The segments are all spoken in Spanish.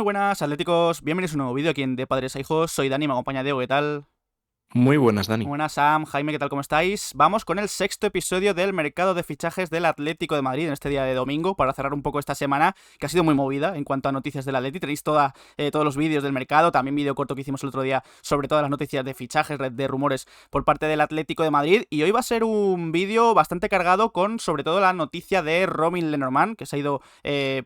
Muy buenas, atléticos. Bienvenidos a un nuevo vídeo aquí en De Padres a Hijos. Soy Dani, me acompaña Diego, ¿qué tal? Muy buenas, Dani. Buenas, Sam, Jaime, ¿qué tal? ¿Cómo estáis? Vamos con el sexto episodio del mercado de fichajes del Atlético de Madrid en este día de domingo para cerrar un poco esta semana que ha sido muy movida en cuanto a noticias del Atleti. Tenéis todos los vídeos del mercado, también vídeo corto que hicimos el otro día sobre todas las noticias de fichajes, de rumores por parte del Atlético de Madrid. Y hoy va a ser un vídeo bastante cargado con sobre todo la noticia de Robin Lenormand, que se ha ido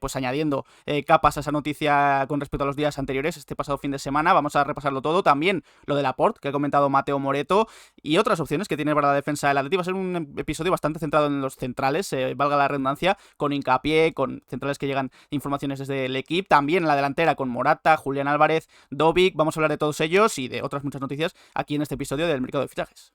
pues añadiendo capas a esa noticia con respecto a los días anteriores, este pasado fin de semana. Vamos a repasarlo todo. También lo de Laporte, que ha comentado Mateo Moreto, y otras opciones que tiene para la defensa del Atleti. Va a ser un episodio bastante centrado en los centrales, valga la redundancia, con hincapié, con centrales que llegan informaciones desde el equipo. También en la delantera con Morata, Julián Álvarez, Dovic. Vamos a hablar de todos ellos y de otras muchas noticias aquí en este episodio del mercado de fichajes.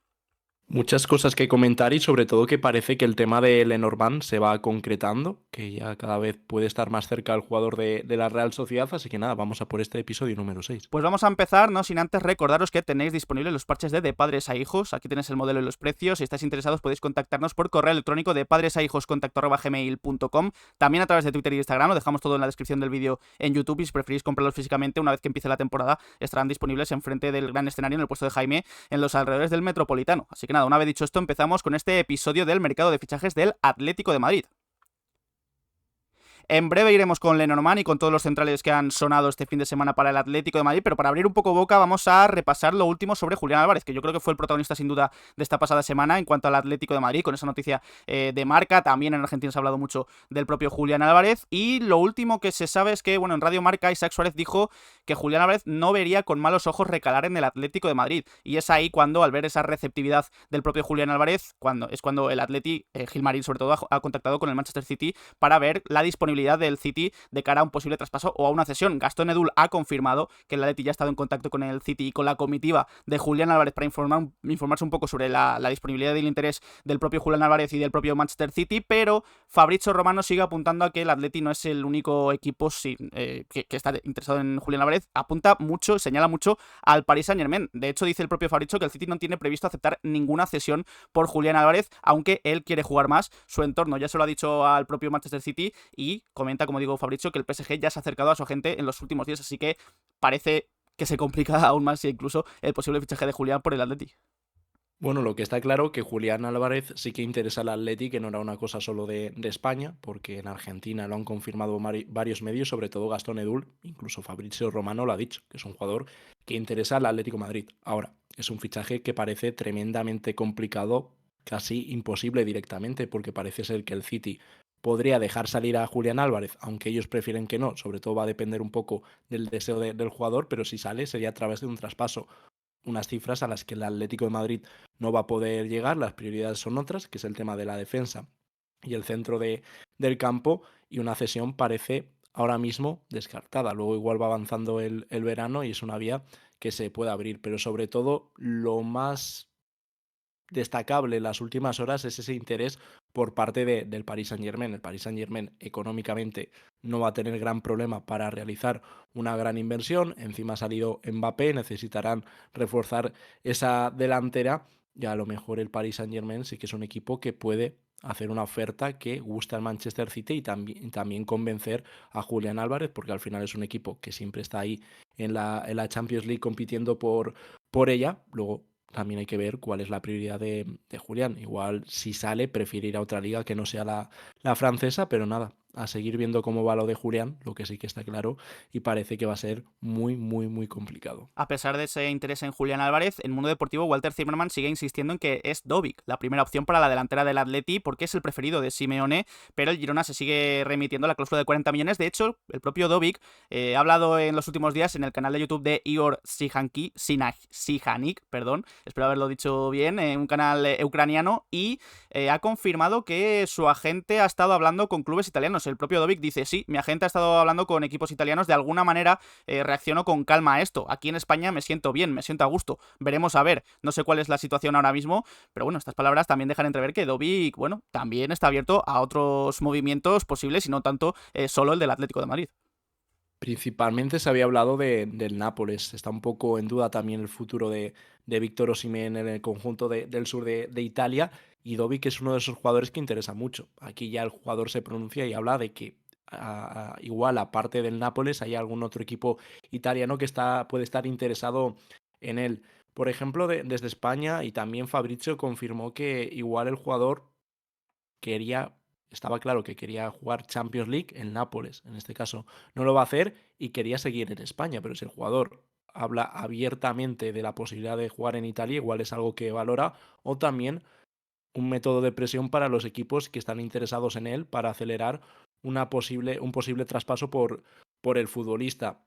Muchas cosas que comentar y sobre todo que parece que el tema de Lenormand se va concretando, que ya cada vez puede estar más cerca el jugador de la Real Sociedad, así que nada, vamos a por este episodio número 6. Pues vamos a empezar, no sin antes recordaros que tenéis disponibles los parches de padres a hijos. Aquí tenéis el modelo y los precios. Si estáis interesados podéis contactarnos por correo electrónico de padresahijos@gmail.com. También a través de Twitter y Instagram. Lo dejamos todo en la descripción del vídeo en YouTube. Y si preferís comprarlos físicamente, una vez que empiece la temporada, estarán disponibles enfrente del gran escenario en el puesto de Jaime, en los alrededores del Metropolitano. Así que nada, una vez dicho esto, empezamos con este episodio del mercado de fichajes del Atlético de Madrid. En breve iremos con Lenormand y con todos los centrales que han sonado este fin de semana para el Atlético de Madrid, pero para abrir un poco boca vamos a repasar lo último sobre Julián Álvarez, que yo creo que fue el protagonista sin duda de esta pasada semana en cuanto al Atlético de Madrid, con esa noticia de Marca. También en Argentina se ha hablado mucho del propio Julián Álvarez, y lo último que se sabe es que, bueno, en Radio Marca Isaac Suárez dijo que Julián Álvarez no vería con malos ojos recalar en el Atlético de Madrid, y es ahí cuando, al ver esa receptividad del propio Julián Álvarez, cuando el Atleti, Gilmarín sobre todo, ha contactado con el Manchester City para ver la disponibilidad del City de cara a un posible traspaso o a una cesión. Gastón Edul ha confirmado que el Atleti ya ha estado en contacto con el City y con la comitiva de Julián Álvarez para informarse un poco sobre la disponibilidad y el interés del propio Julián Álvarez y del propio Manchester City, pero Fabrizio Romano sigue apuntando a que el Atleti no es el único equipo que está interesado en Julián Álvarez. Apunta mucho, señala mucho al Paris Saint-Germain. De hecho, dice el propio Fabrizio que el City no tiene previsto aceptar ninguna cesión por Julián Álvarez, aunque él quiere jugar más. Su entorno ya se lo ha dicho al propio Manchester City y comenta, como digo, Fabrizio, que el PSG ya se ha acercado a su agente en los últimos días, así que parece que se complica aún más incluso el posible fichaje de Julián por el Atleti. Bueno, lo que está claro que Julián Álvarez sí que interesa al Atleti, que no era una cosa solo de España, porque en Argentina lo han confirmado varios medios, sobre todo Gastón Edul, incluso Fabrizio Romano lo ha dicho, que es un jugador que interesa al Atlético de Madrid. Ahora, es un fichaje que parece tremendamente complicado, casi imposible directamente, porque parece ser que el City podría dejar salir a Julián Álvarez, aunque ellos prefieren que no, sobre todo va a depender un poco del deseo del jugador, pero si sale sería a través de un traspaso, unas cifras a las que el Atlético de Madrid no va a poder llegar. Las prioridades son otras, que es el tema de la defensa y el centro del campo, y una cesión parece ahora mismo descartada. Luego igual va avanzando el verano y es una vía que se puede abrir, pero sobre todo lo más destacable en las últimas horas es ese interés por parte del Paris Saint-Germain. El Paris Saint-Germain económicamente no va a tener gran problema para realizar una gran inversión. Encima ha salido Mbappé, necesitarán reforzar esa delantera y a lo mejor el Paris Saint-Germain sí que es un equipo que puede hacer una oferta que gusta al Manchester City y también convencer a Julián Álvarez, porque al final es un equipo que siempre está ahí en la Champions League compitiendo por ella. Luego también hay que ver cuál es la prioridad de Julián. Igual si sale prefiere ir a otra liga que no sea la francesa, pero nada, a seguir viendo cómo va lo de Julián, lo que sí que está claro, y parece que va a ser muy, muy, muy complicado. A pesar de ese interés en Julián Álvarez, en Mundo Deportivo Walter Zimmerman sigue insistiendo en que es Dovic la primera opción para la delantera del Atleti porque es el preferido de Simeone, pero el Girona se sigue remitiendo a la cláusula de 40 millones. De hecho, el propio Dovic ha hablado en los últimos días en el canal de YouTube de Igor Sijanik, perdón, espero haberlo dicho bien, un canal ucraniano, y ha confirmado que su agente ha estado hablando con clubes italianos. El propio Dovic dice: sí, mi agente ha estado hablando con equipos italianos, de alguna manera reacciono con calma a esto. Aquí en España me siento bien, me siento a gusto. Veremos a ver. No sé cuál es la situación ahora mismo, pero bueno, estas palabras también dejan entrever que Dovic, bueno, también está abierto a otros movimientos posibles y no tanto solo el del Atlético de Madrid. Principalmente se había hablado del Nápoles. Está un poco en duda también el futuro de Víctor Osimhen en el conjunto del sur de Italia. Y Dovic es uno de esos jugadores que interesa mucho. Aquí ya el jugador se pronuncia y habla de que igual aparte del Nápoles hay algún otro equipo italiano que puede estar interesado en él. Por ejemplo, desde España, y también Fabrizio confirmó que igual el jugador quería, estaba claro que quería jugar Champions League en Nápoles. En este caso no lo va a hacer y quería seguir en España, pero si el jugador habla abiertamente de la posibilidad de jugar en Italia, igual es algo que valora, o también un método de presión para los equipos que están interesados en él para acelerar un posible traspaso por el futbolista.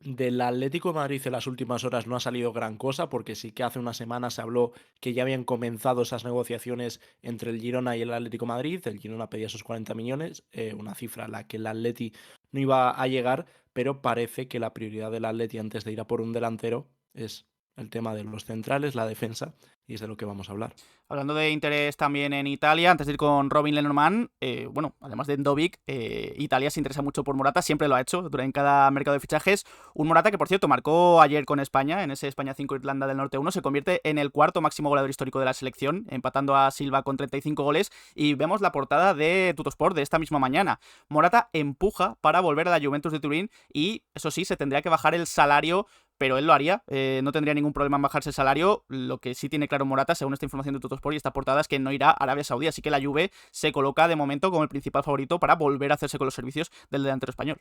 Del Atlético de Madrid en las últimas horas no ha salido gran cosa, porque sí que hace una semana se habló que ya habían comenzado esas negociaciones entre el Girona y el Atlético de Madrid. El Girona pedía esos 40 millones, una cifra a la que el Atleti no iba a llegar, pero parece que la prioridad del Atleti antes de ir a por un delantero es el tema de los centrales, la defensa, y es de lo que vamos a hablar. Hablando de interés también en Italia, antes de ir con Robin Lenormand, bueno, además de Ndovic, Italia se interesa mucho por Morata, siempre lo ha hecho en cada mercado de fichajes. Un Morata que, por cierto, marcó ayer con España, en ese España 5 Irlanda del Norte 1, se convierte en el cuarto máximo goleador histórico de la selección, empatando a Silva con 35 goles. Y vemos la portada de Tuttosport de esta misma mañana. Morata empuja para volver a la Juventus de Turín y, eso sí, se tendría que bajar el salario, pero él lo haría, no tendría ningún problema en bajarse el salario. Lo que sí tiene claro Morata, según esta información de Tuttosport y esta portada, es que no irá a Arabia Saudí, así que la Juve se coloca de momento como el principal favorito para volver a hacerse con los servicios del delantero español.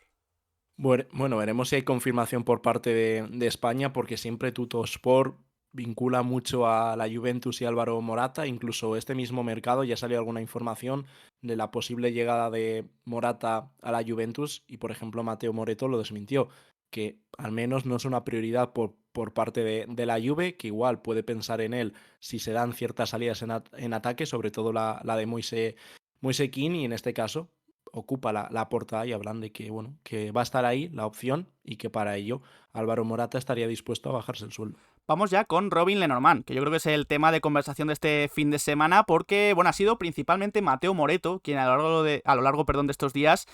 Bueno, veremos si hay confirmación por parte de España, porque siempre Tuttosport vincula mucho a la Juventus y Álvaro Morata. Incluso este mismo mercado ya salió alguna información de la posible llegada de Morata a la Juventus y, por ejemplo, Mateo Moretto lo desmintió, que al menos no es una prioridad por parte de la Juve, que igual puede pensar en él si se dan ciertas salidas en ataque, sobre todo la de Moise Kean, y en este caso ocupa la portada y hablan de que, bueno, que va a estar ahí la opción y que para ello Álvaro Morata estaría dispuesto a bajarse el sueldo. Vamos ya con Robin Lenormand, que yo creo que es el tema de conversación de este fin de semana, porque bueno, ha sido principalmente Mateo Moretto quien a lo largo de estos días,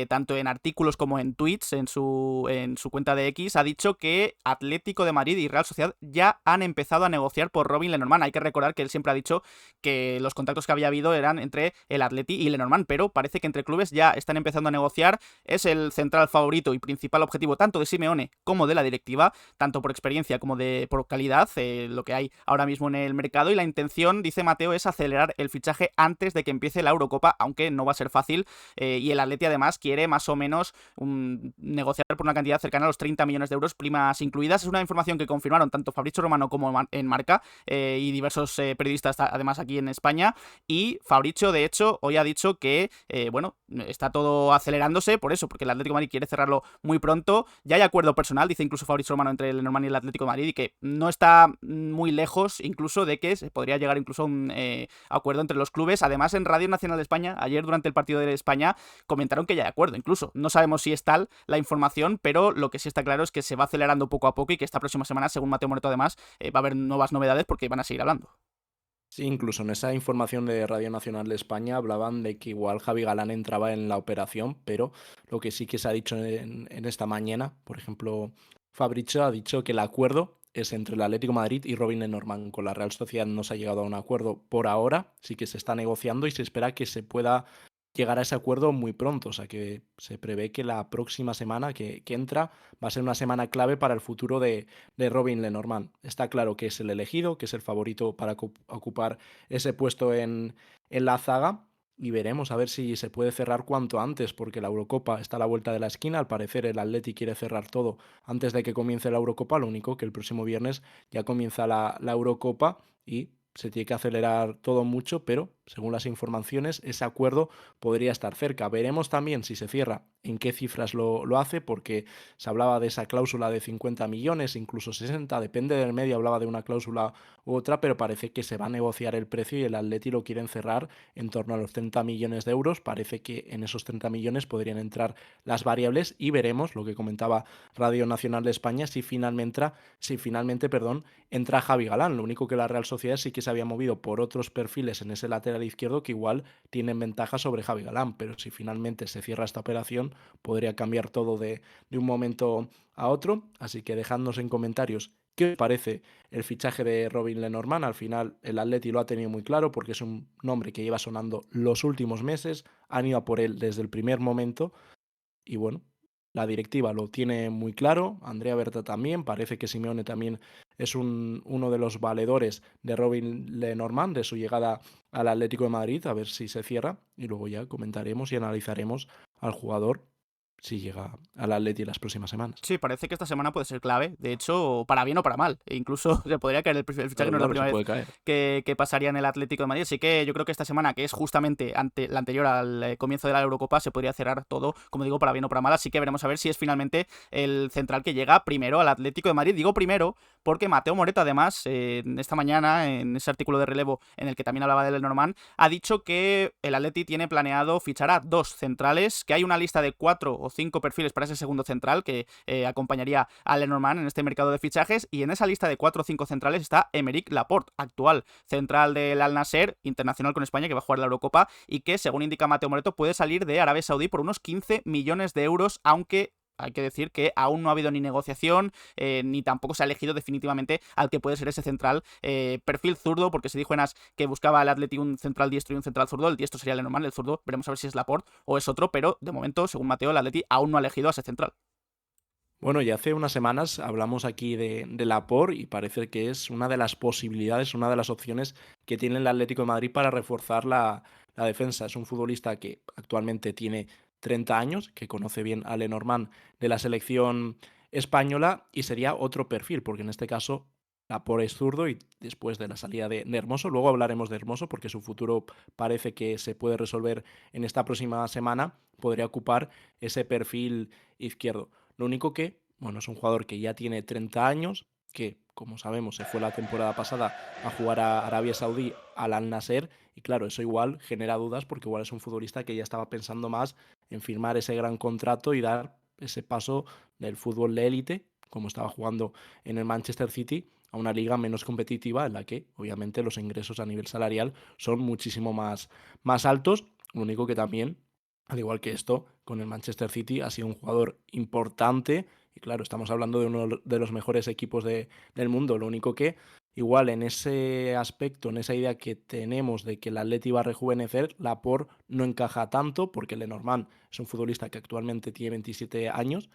tanto en artículos como en tweets en su cuenta de X, ha dicho que Atlético de Madrid y Real Sociedad ya han empezado a negociar por Robin Lenormand. Hay que recordar que él siempre ha dicho que los contactos que había habido eran entre el Atleti y Lenormand, pero parece que entre clubes ya están empezando a negociar. Es el central favorito y principal objetivo tanto de Simeone como de la directiva, tanto por experiencia como por calidad, lo que hay ahora mismo en el mercado, y la intención, dice Mateo, es acelerar el fichaje antes de que empiece la Eurocopa, aunque no va a ser fácil, y el Atleti además quiere más o menos negociar por una cantidad cercana a los 30 millones de euros, primas incluidas. Es una información que confirmaron tanto Fabrizio Romano como en Marca, y diversos periodistas además aquí en España, y Fabrizio de hecho hoy ha dicho que bueno, está todo acelerándose por eso, porque el Atlético de Madrid quiere cerrarlo muy pronto. Ya hay acuerdo personal, dice incluso Fabrizio Romano, entre el Lenormand y el Atlético de Madrid, y que no está muy lejos incluso de que se podría llegar incluso a un acuerdo entre los clubes. Además, en Radio Nacional de España, ayer durante el partido de España, comentaron que ya hay acuerdo incluso. No sabemos si es tal la información, pero lo que sí está claro es que se va acelerando poco a poco y que esta próxima semana, según Mateo Moreto además, va a haber nuevas novedades porque van a seguir hablando. Sí, incluso en esa información de Radio Nacional de España hablaban de que igual Javi Galán entraba en la operación, pero lo que sí que se ha dicho en esta mañana, por ejemplo, Fabrizio ha dicho que el acuerdo es entre el Atlético de Madrid y Robin Lenormand. Con la Real Sociedad no se ha llegado a un acuerdo por ahora, sí que se está negociando y se espera que se pueda llegar a ese acuerdo muy pronto. O sea que se prevé que la próxima semana que entra va a ser una semana clave para el futuro de Robin Lenormand. Está claro que es el elegido, que es el favorito para ocupar ese puesto en la zaga. Y veremos a ver si se puede cerrar cuanto antes, porque la Eurocopa está a la vuelta de la esquina. Al parecer el Atleti quiere cerrar todo antes de que comience la Eurocopa. Lo único que el próximo viernes ya comienza la Eurocopa y se tiene que acelerar todo mucho, pero según las informaciones ese acuerdo podría estar cerca. Veremos también si se cierra en qué cifras lo hace, porque se hablaba de esa cláusula de 50 millones, incluso 60, depende del medio, hablaba de una cláusula u otra, pero parece que se va a negociar el precio y el Atleti lo quieren cerrar en torno a los 30 millones de euros. Parece que en esos 30 millones podrían entrar las variables y veremos lo que comentaba Radio Nacional de España si finalmente, entra Javi Galán. Lo único que la Real Sociedad sí que se había movido por otros perfiles en ese lateral izquierdo que igual tienen ventaja sobre Javi Galán, pero si finalmente se cierra esta operación podría cambiar todo de un momento a otro. Así que dejadnos en comentarios qué os parece el fichaje de Robin Lenormand. Al final el Atleti lo ha tenido muy claro porque es un nombre que lleva sonando los últimos meses, han ido a por él desde el primer momento, y bueno, la directiva lo tiene muy claro, Andrea Berta también, parece que Simeone también es uno de los valedores de Robin Lenormand, de su llegada al Atlético de Madrid, a ver si se cierra y luego ya comentaremos y analizaremos al jugador si llega al Atleti las próximas semanas. Sí, parece que esta semana puede ser clave, de hecho, para bien o para mal. E incluso se podría caer el fichaje, Claro, no es la claro, primera se vez puede caer. que pasaría en el Atlético de Madrid. Así que yo creo que esta semana, que es justamente ante la anterior al comienzo de la Eurocopa, se podría cerrar todo, como digo, para bien o para mal. Así que veremos a ver si es finalmente el central que llega primero al Atlético de Madrid. Digo primero porque Mateo Moreta, además, esta mañana, en ese artículo de relevo en el que también hablaba de Lenormand, ha dicho que el Atleti tiene planeado fichar a 2 centrales, que hay una lista de 4 o 5 perfiles para ese segundo central que acompañaría a Lenormand en este mercado de fichajes, y en esa lista de 4 o 5 centrales está Aymeric Laporte, actual central del Al Nassr, internacional con España, que va a jugar la Eurocopa y que, según indica Mateo Moreto, puede salir de Arabia Saudí por unos 15 millones de euros, aunque hay que decir que aún no ha habido ni negociación, ni tampoco se ha elegido definitivamente al que puede ser ese central, perfil zurdo, porque se dijo en AS que buscaba el Atleti un central diestro y un central zurdo. El diestro sería el normal, el zurdo veremos a ver si es Laporte o es otro, pero de momento, según Mateo, el Atleti aún no ha elegido a ese central. Bueno, ya hace unas semanas hablamos aquí de Laporte y parece que es una de las posibilidades, una de las opciones que tiene el Atlético de Madrid para reforzar la defensa. Es un futbolista que actualmente tiene 30 años, que conoce bien a Lenormand de la selección española y sería otro perfil, porque en este caso Laporte es zurdo y después de la salida de Hermoso, luego hablaremos de Hermoso porque su futuro parece que se puede resolver en esta próxima semana, podría ocupar ese perfil izquierdo. Lo único que, bueno, es un jugador que ya tiene 30 años, que, como sabemos, se fue la temporada pasada a jugar a Arabia Saudí al Al Nassr, y claro, eso igual genera dudas porque igual es un futbolista que ya estaba pensando más en firmar ese gran contrato y dar ese paso del fútbol de élite, como estaba jugando en el Manchester City, a una liga menos competitiva en la que, obviamente, los ingresos a nivel salarial son muchísimo más altos. Lo único que también, al igual que esto, con el Manchester City ha sido un jugador importante y claro, estamos hablando de uno de los mejores equipos del mundo. Lo único que igual en ese aspecto, en esa idea que tenemos de que el Atleti va a rejuvenecer, Laporte no encaja tanto porque Lenormand es un futbolista que actualmente tiene 27 años.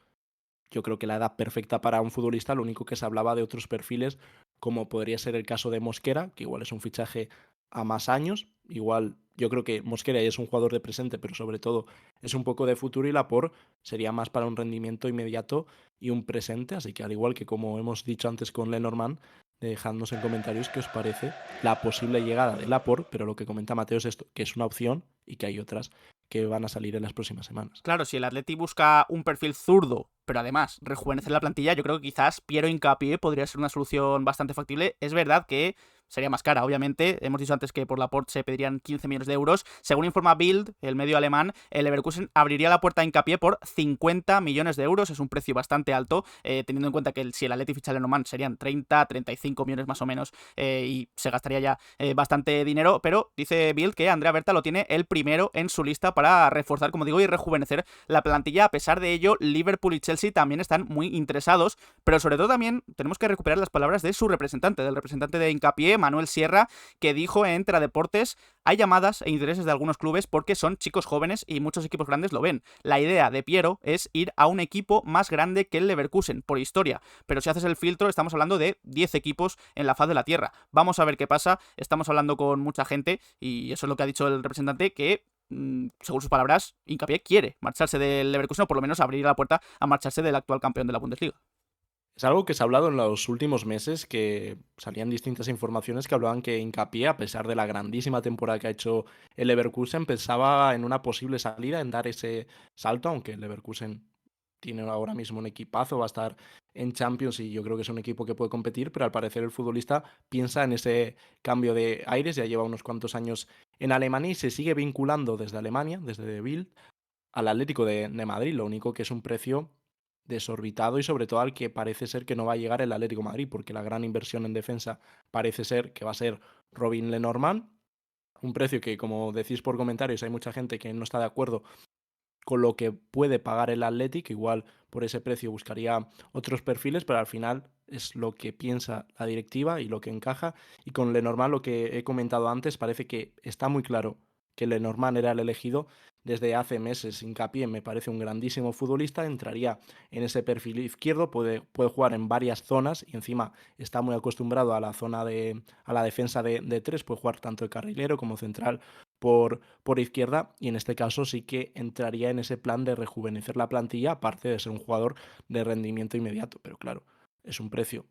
Yo creo que la edad perfecta para un futbolista, lo único que se hablaba de otros perfiles, como podría ser el caso de Mosquera, que igual es un fichaje a más años. Igual yo creo que Mosquera ya es un jugador de presente, pero sobre todo es un poco de futuro y Laporte sería más para un rendimiento inmediato y un presente. Así que al igual que como hemos dicho antes con Lenormand, dejadnos en comentarios qué os parece la posible llegada de Laporte, pero lo que comenta Mateo es esto, que es una opción y que hay otras que van a salir en las próximas semanas. Claro, si el Atleti busca un perfil zurdo, pero además rejuvenecer la plantilla, yo creo que quizás Piero Hincapié podría ser una solución bastante factible. Es verdad que sería más cara, obviamente. Hemos dicho antes que por Laporte se pedirían 15 millones de euros. Según informa Bild, el medio alemán, el Leverkusen abriría la puerta a Hincapié por 50 millones de euros. Es un precio bastante alto, teniendo en cuenta que si el Atleti ficha a Lenormand serían 30, 35 millones más o menos, y se gastaría ya bastante dinero. Pero dice Bild que Andrea Berta lo tiene el primero en su lista para reforzar, como digo, y rejuvenecer la plantilla. A pesar de ello, Liverpool y Chelsea también están muy interesados, pero sobre todo también tenemos que recuperar las palabras de su representante, del representante de Hincapié, Manuel Sierra, que dijo en Tradeportes: hay llamadas e intereses de algunos clubes porque son chicos jóvenes y muchos equipos grandes lo ven. La idea de Piero es ir a un equipo más grande que el Leverkusen, por historia, pero si haces el filtro estamos hablando de 10 equipos en la faz de la Tierra. Vamos a ver qué pasa, estamos hablando con mucha gente y eso es lo que ha dicho el representante, que según sus palabras, Hincapié quiere marcharse del Leverkusen, o por lo menos abrir la puerta a marcharse del actual campeón de la Bundesliga. Es algo que se ha hablado en los últimos meses, que salían distintas informaciones que hablaban que Hincapié, a pesar de la grandísima temporada que ha hecho el Leverkusen, pensaba en una posible salida, en dar ese salto, aunque el Leverkusen tiene ahora mismo un equipazo, va a estar en Champions y yo creo que es un equipo que puede competir, pero al parecer el futbolista piensa en ese cambio de aires, ya lleva unos cuantos años en Alemania y se sigue vinculando desde Alemania, desde Bild, al Atlético de Madrid, lo único que es un precio desorbitado y sobre todo al que parece ser que no va a llegar el Atlético de Madrid, porque la gran inversión en defensa parece ser que va a ser Robin Lenormand, un precio que, como decís por comentarios, hay mucha gente que no está de acuerdo con lo que puede pagar el Atlético, igual por ese precio buscaría otros perfiles, pero al final es lo que piensa la directiva y lo que encaja. Y con Lenormand, lo que he comentado antes, parece que está muy claro que Lenormand era el elegido desde hace meses. Hincapié me parece un grandísimo futbolista, entraría en ese perfil izquierdo, puede jugar en varias zonas y encima está muy acostumbrado a la a la defensa de tres, puede jugar tanto de carrilero como central por izquierda, y en este caso sí que entraría en ese plan de rejuvenecer la plantilla, aparte de ser un jugador de rendimiento inmediato, pero claro, es un precio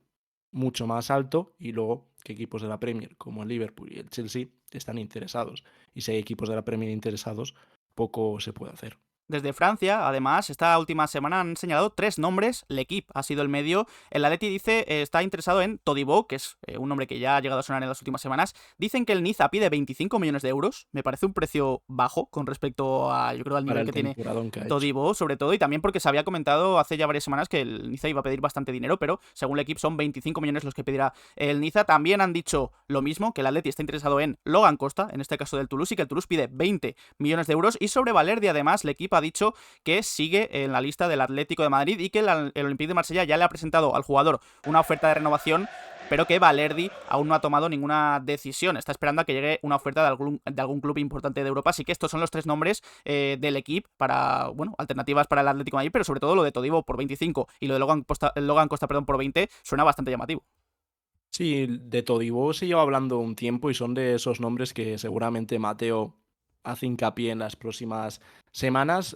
mucho más alto, y luego que equipos de la Premier como el Liverpool y el Chelsea están interesados, y si hay equipos de la Premier interesados, poco se puede hacer. Desde Francia, además, esta última semana han señalado 3 nombres. L'Equipe ha sido el medio. El Atleti dice está interesado en Todibo, que es un nombre que ya ha llegado a sonar en las últimas semanas. Dicen que el Niza pide 25 millones de euros. Me parece un precio bajo con respecto a, yo creo, al Para nivel el que tiene temporadón que ha hecho. Todibo, sobre todo, y también porque se había comentado hace ya varias semanas que el Niza iba a pedir bastante dinero, pero según L'Equipe son 25 millones los que pedirá el Niza. También han dicho lo mismo, que el Atleti está interesado en Logan Costa, en este caso del Toulouse, y que el Toulouse pide 20 millones de euros. Y sobre Valerdi, además, L'Equipe ha dicho que sigue en la lista del Atlético de Madrid y que el Olympique de Marsella ya le ha presentado al jugador una oferta de renovación, pero que Valerdi aún no ha tomado ninguna decisión. Está esperando a que llegue una oferta de algún club importante de Europa. Así que estos son los 3 nombres del equipo para, bueno, alternativas para el Atlético de Madrid, pero sobre todo lo de Todibo por 25 y lo de Logan Costa, perdón, por 20 suena bastante llamativo. Sí, de Todibo se lleva hablando un tiempo y son de esos nombres que seguramente Mateo hace hincapié en las próximas semanas.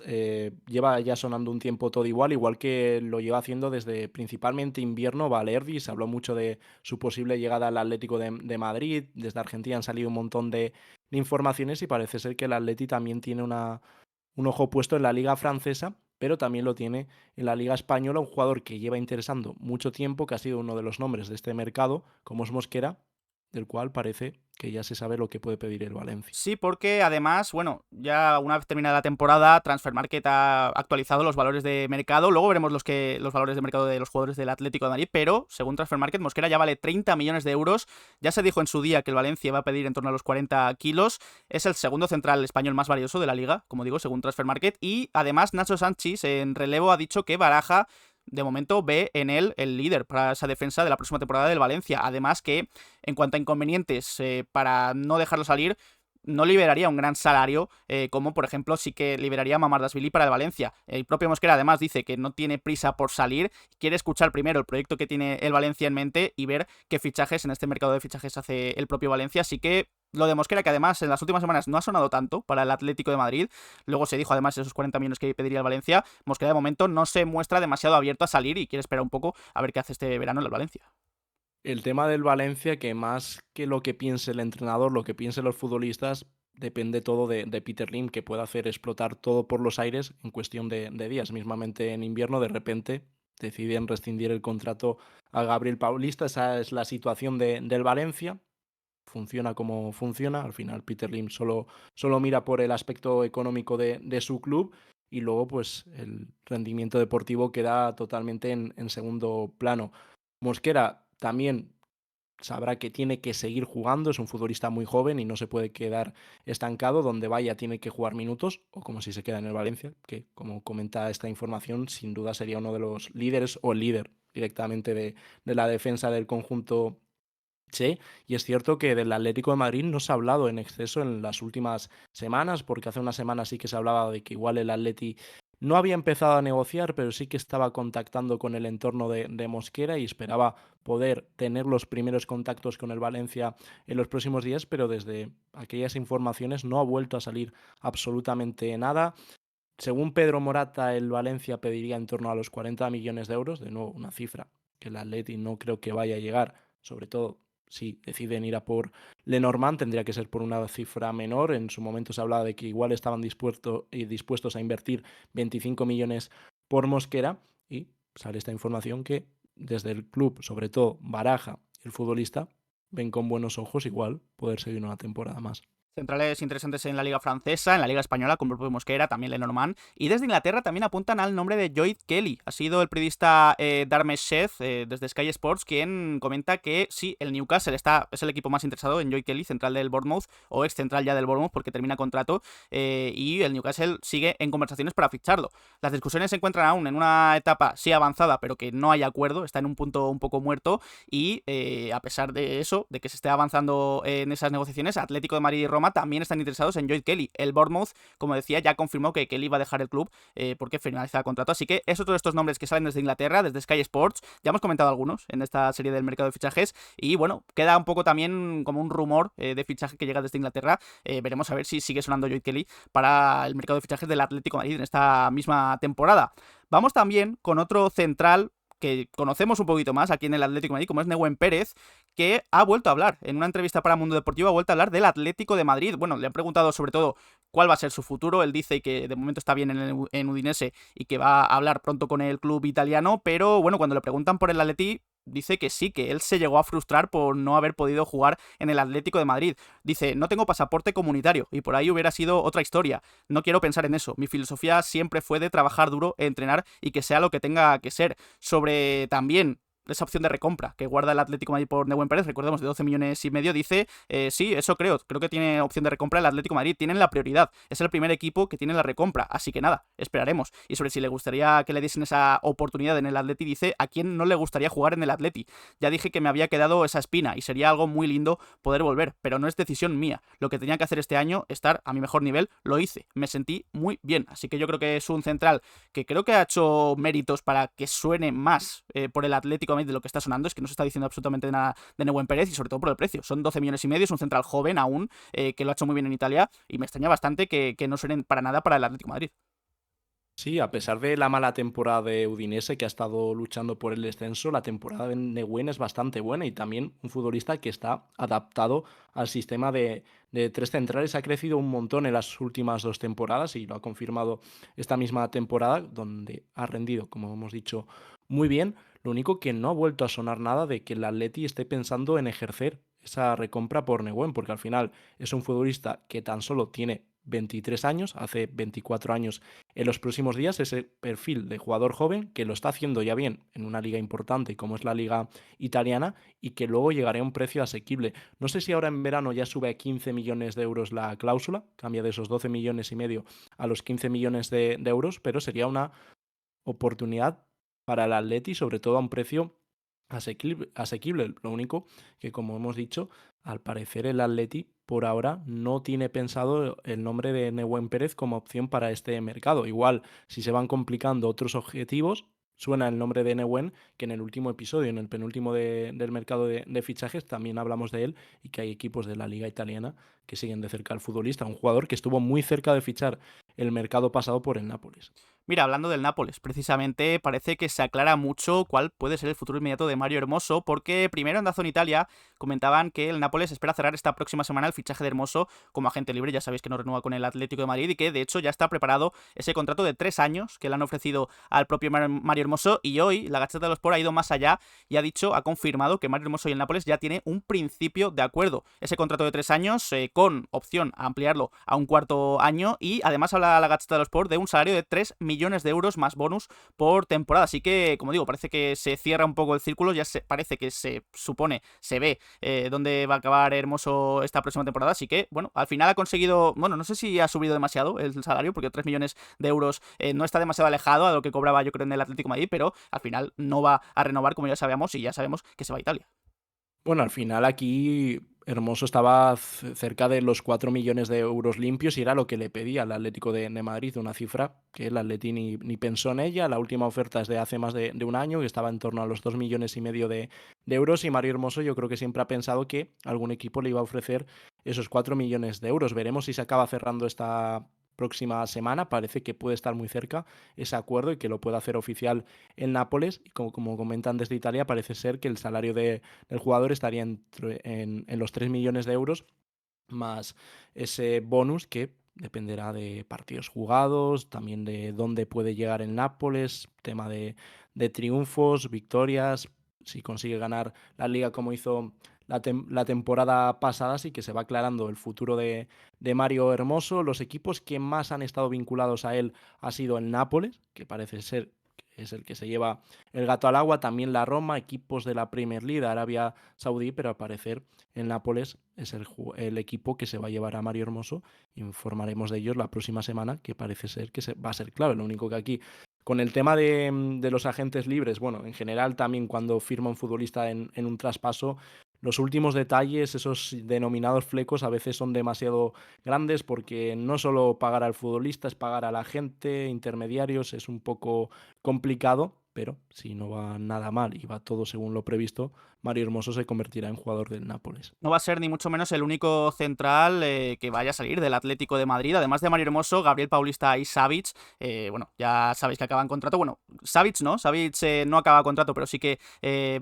Lleva ya sonando un tiempo Todibo, al igual que lo lleva haciendo desde principalmente invierno Valerdi. Se habló mucho de su posible llegada al Atlético de Madrid. Desde Argentina han salido un montón de informaciones y parece ser que el Atleti también tiene un ojo puesto en la liga francesa, pero también lo tiene en la liga española, un jugador que lleva interesando mucho tiempo, que ha sido uno de los nombres de este mercado, como es Mosquera, del cual parece que ya se sabe lo que puede pedir el Valencia. Sí, porque además, bueno, ya una vez terminada la temporada, Transfermarkt ha actualizado los valores de mercado. Luego veremos los valores de mercado de los jugadores del Atlético de Madrid, pero según Transfermarkt, Mosquera ya vale 30 millones de euros. Ya se dijo en su día que el Valencia va a pedir en torno a los 40 kilos. Es el segundo central español más valioso de la liga, como digo, según Transfermarkt. Y además, Nacho Sánchez en relevo ha dicho que Baraja de momento ve en él el líder para esa defensa de la próxima temporada del Valencia. Además que, en cuanto a inconvenientes para no dejarlo salir, no liberaría un gran salario, como por ejemplo sí que liberaría a Mamardashvili para el Valencia. El propio Mosquera además dice que no tiene prisa por salir, quiere escuchar primero el proyecto que tiene el Valencia en mente y ver qué fichajes en este mercado de fichajes hace el propio Valencia. Así que lo de Mosquera, que además en las últimas semanas no ha sonado tanto para el Atlético de Madrid, luego se dijo además esos 40 millones que pediría el Valencia, Mosquera de momento no se muestra demasiado abierto a salir y quiere esperar un poco a ver qué hace este verano en el Valencia. El tema del Valencia, que más que lo que piense el entrenador, lo que piensen los futbolistas, depende todo de Peter Lim, que puede hacer explotar todo por los aires en cuestión de días. Mismamente en invierno, de repente, deciden rescindir el contrato a Gabriel Paulista. Esa es la situación del Valencia. Funciona como funciona. Al final, Peter Lim solo mira por el aspecto económico de su club, y luego, pues, el rendimiento deportivo queda totalmente en segundo plano. Mosquera también sabrá que tiene que seguir jugando, es un futbolista muy joven y no se puede quedar estancado. Donde vaya tiene que jugar minutos, o como si se queda en el Valencia, que como comenta esta información, sin duda sería uno de los líderes o el líder directamente de la defensa del conjunto. Sí, y es cierto que del Atlético de Madrid no se ha hablado en exceso en las últimas semanas, porque hace una semana sí que se hablaba de que igual el Atleti no había empezado a negociar, pero sí que estaba contactando con el entorno de Mosquera y esperaba poder tener los primeros contactos con el Valencia en los próximos días, pero desde aquellas informaciones no ha vuelto a salir absolutamente nada. Según Pedro Morata, el Valencia pediría en torno a los 40 millones de euros, de nuevo una cifra que el Atleti no creo que vaya a llegar, sobre todo si deciden ir a por Lenormand, tendría que ser por una cifra menor. En su momento se hablaba de que igual estaban dispuestos a invertir 25 millones por Mosquera, y sale esta información que desde el club, sobre todo Baraja, el futbolista, ven con buenos ojos igual poder seguir una temporada más. Centrales interesantes en la Liga Francesa, en la Liga Española, con Bruno Mosquera, también Lenormand. Y desde Inglaterra también apuntan al nombre de Lloyd Kelly. Ha sido el periodista Darmesh Sheth, desde Sky Sports, quien comenta que sí, el Newcastle es el equipo más interesado en Lloyd Kelly, central del Bournemouth, o ex central ya del Bournemouth, porque termina contrato, y el Newcastle sigue en conversaciones para ficharlo. Las discusiones se encuentran aún en una etapa, sí avanzada, pero que no hay acuerdo, está en un punto un poco muerto, y a pesar de eso, de que se esté avanzando en esas negociaciones, Atlético de Madrid y Roma Roma también están interesados en Joel Kelly. El Bournemouth, como decía, ya confirmó que Kelly va a dejar el club porque finaliza el contrato. Así que es otro de estos nombres que salen desde Inglaterra, desde Sky Sports. Ya hemos comentado algunos en esta serie del mercado de fichajes. Y bueno, queda un poco también como un rumor de fichaje que llega desde Inglaterra. Veremos a ver si sigue sonando Joel Kelly para el mercado de fichajes del Atlético de Madrid en esta misma temporada. Vamos también con otro central que conocemos un poquito más aquí en el Atlético de Madrid, como es Nehuen Pérez, que ha vuelto a hablar. En una entrevista para Mundo Deportivo ha vuelto a hablar del Atlético de Madrid. Bueno, le han preguntado sobre todo cuál va a ser su futuro. Él dice que de momento está bien en Udinese y que va a hablar pronto con el club italiano, pero bueno, cuando le preguntan por el Atleti, dice que sí, que él se llegó a frustrar por no haber podido jugar en el Atlético de Madrid. Dice, no tengo pasaporte comunitario y por ahí hubiera sido otra historia. No quiero pensar en eso. Mi filosofía siempre fue de trabajar duro, entrenar y que sea lo que tenga que ser. Sobre también esa opción de recompra que guarda el Atlético de Madrid por Nehuen Pérez, recordemos de 12 millones y medio, dice, sí, eso creo que tiene opción de recompra el Atlético de Madrid, tienen la prioridad, es el primer equipo que tiene la recompra, así que nada, esperaremos. Y sobre si le gustaría que le diesen esa oportunidad en el Atleti, dice, ¿a quién no le gustaría jugar en el Atleti? Ya dije que me había quedado esa espina y sería algo muy lindo poder volver, pero no es decisión mía. Lo que tenía que hacer este año, estar a mi mejor nivel, lo hice, me sentí muy bien, así que yo creo que es un central que creo que ha hecho méritos para que suene más por el Atlético de lo que está sonando. Es que no se está diciendo absolutamente nada de Nehuen Pérez y sobre todo por el precio. Son 12 millones y medio, es un central joven aún, que lo ha hecho muy bien en Italia y me extraña bastante que no suenen para nada para el Atlético de Madrid. Sí, a pesar de la mala temporada de Udinese, que ha estado luchando por el descenso, la temporada de Nehuen es bastante buena y también un futbolista que está adaptado al sistema de tres centrales. Ha crecido un montón en las últimas dos temporadas y lo ha confirmado esta misma temporada, donde ha rendido, como hemos dicho, muy bien. Lo único que no ha vuelto a sonar nada de que el Atleti esté pensando en ejercer esa recompra por Nehuen, porque al final es un futbolista que tan solo tiene 23 años, hace 24 años en los próximos días, ese perfil de jugador joven que lo está haciendo ya bien en una liga importante como es la liga italiana y que luego llegará a un precio asequible. No sé si ahora en verano ya sube a 15 millones de euros la cláusula, cambia de esos 12 millones y medio a los 15 millones de euros, pero sería una oportunidad para el Atleti, sobre todo a un precio asequible. Lo único que, como hemos dicho, al parecer el Atleti por ahora no tiene pensado el nombre de Nehuen Pérez como opción para este mercado. Igual, si se van complicando otros objetivos, suena el nombre de Nehuen, que en el último episodio, en el penúltimo del mercado de fichajes, también hablamos de él y que hay equipos de la liga italiana que siguen de cerca al futbolista, un jugador que estuvo muy cerca de fichar el mercado pasado por el Nápoles. Mira, hablando del Nápoles, precisamente parece que se aclara mucho cuál puede ser el futuro inmediato de Mario Hermoso, porque primero en Dazón Italia comentaban que el Nápoles espera cerrar esta próxima semana el fichaje de Hermoso como agente libre, ya sabéis que no renueva con el Atlético de Madrid y que de hecho ya está preparado ese contrato de 3 años que le han ofrecido al propio Mario Hermoso y hoy la Gazzetta dello Sport ha ido más allá y ha dicho, ha confirmado que Mario Hermoso y el Nápoles ya tiene un principio de acuerdo. Ese contrato de 3 años con opción a ampliarlo a un cuarto año y además habla la Gazzetta dello Sport de un salario de 3 millones de euros más bonus por temporada. Así que, como digo, parece que se cierra un poco el círculo, ya parece que se supone, se ve dónde va a acabar Hermoso esta próxima temporada. Así que, bueno, al final ha conseguido, bueno, no sé si ha subido demasiado el salario, porque 3 millones de euros no está demasiado alejado a lo que cobraba yo creo en el Atlético de Madrid, pero al final no va a renovar como ya sabíamos y ya sabemos que se va a Italia. Bueno, al final aquí Hermoso estaba cerca de los 4 millones de euros limpios y era lo que le pedía al Atlético de Madrid, una cifra que el Atleti ni pensó en ella. La última oferta es de hace más de un año, que estaba en torno a los 2 millones y medio de euros y Mario Hermoso yo creo que siempre ha pensado que algún equipo le iba a ofrecer esos 4 millones de euros. Veremos si se acaba cerrando esta próxima semana, parece que puede estar muy cerca ese acuerdo y que lo puede hacer oficial el Nápoles. Y como comentan desde Italia, parece ser que el salario del jugador estaría en los 3 millones de euros, más ese bonus que dependerá de partidos jugados, también de dónde puede llegar el Nápoles, tema de triunfos, victorias, si consigue ganar la liga como hizo la temporada pasada, sí que se va aclarando el futuro de Mario Hermoso. Los equipos que más han estado vinculados a él ha sido el Nápoles, que parece ser que es el que se lleva el gato al agua, también la Roma, equipos de la Premier League, de Arabia Saudí, pero al parecer el Nápoles es el equipo que se va a llevar a Mario Hermoso. Informaremos de ellos la próxima semana, que parece ser que va a ser clave. Lo único que aquí, con el tema de los agentes libres, bueno, en general también cuando firma un futbolista en un traspaso, los últimos detalles, esos denominados flecos, a veces son demasiado grandes porque no solo pagar al futbolista, es pagar a la gente, intermediarios, es un poco complicado, pero si no va nada mal y va todo según lo previsto, Mario Hermoso se convertirá en jugador del Nápoles. No va a ser ni mucho menos el único central que vaya a salir del Atlético de Madrid. Además de Mario Hermoso, Gabriel Paulista y Savic, bueno, ya sabéis que acaban contrato. Bueno, Savic no, Savic no acaba contrato, pero sí que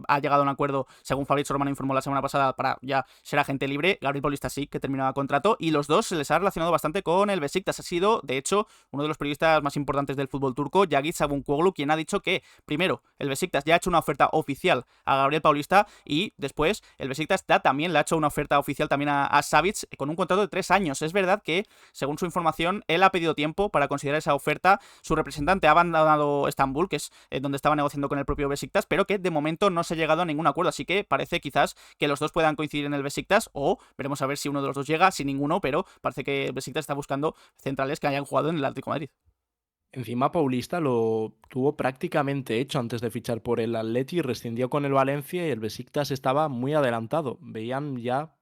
ha llegado a un acuerdo, según Fabrizio Romano informó la semana pasada, para ya ser agente libre. Gabriel Paulista sí, que terminaba contrato, y los dos se les ha relacionado bastante con el Besiktas. Ha sido, de hecho, uno de los periodistas más importantes del fútbol turco, Yagit Sabunkoglu, quien ha dicho que, primero, el Besiktas ya ha hecho una oferta oficial a Gabriel Paulista, y después el Besiktas también le ha hecho una oferta oficial también a Savic con un contrato de 3 años. Es verdad que, según su información, él ha pedido tiempo para considerar esa oferta. Su representante ha abandonado Estambul, que es donde estaba negociando con el propio Besiktas, pero que de momento no se ha llegado a ningún acuerdo. Así que parece quizás que los dos puedan coincidir en el Besiktas, o veremos a ver si uno de los dos llega, si ninguno, pero parece que el Besiktas está buscando centrales que hayan jugado en el Atlético de Madrid. Encima Paulista lo tuvo prácticamente hecho antes de fichar por el Atleti, rescindió con el Valencia y el Besiktas estaba muy adelantado. Veían ya,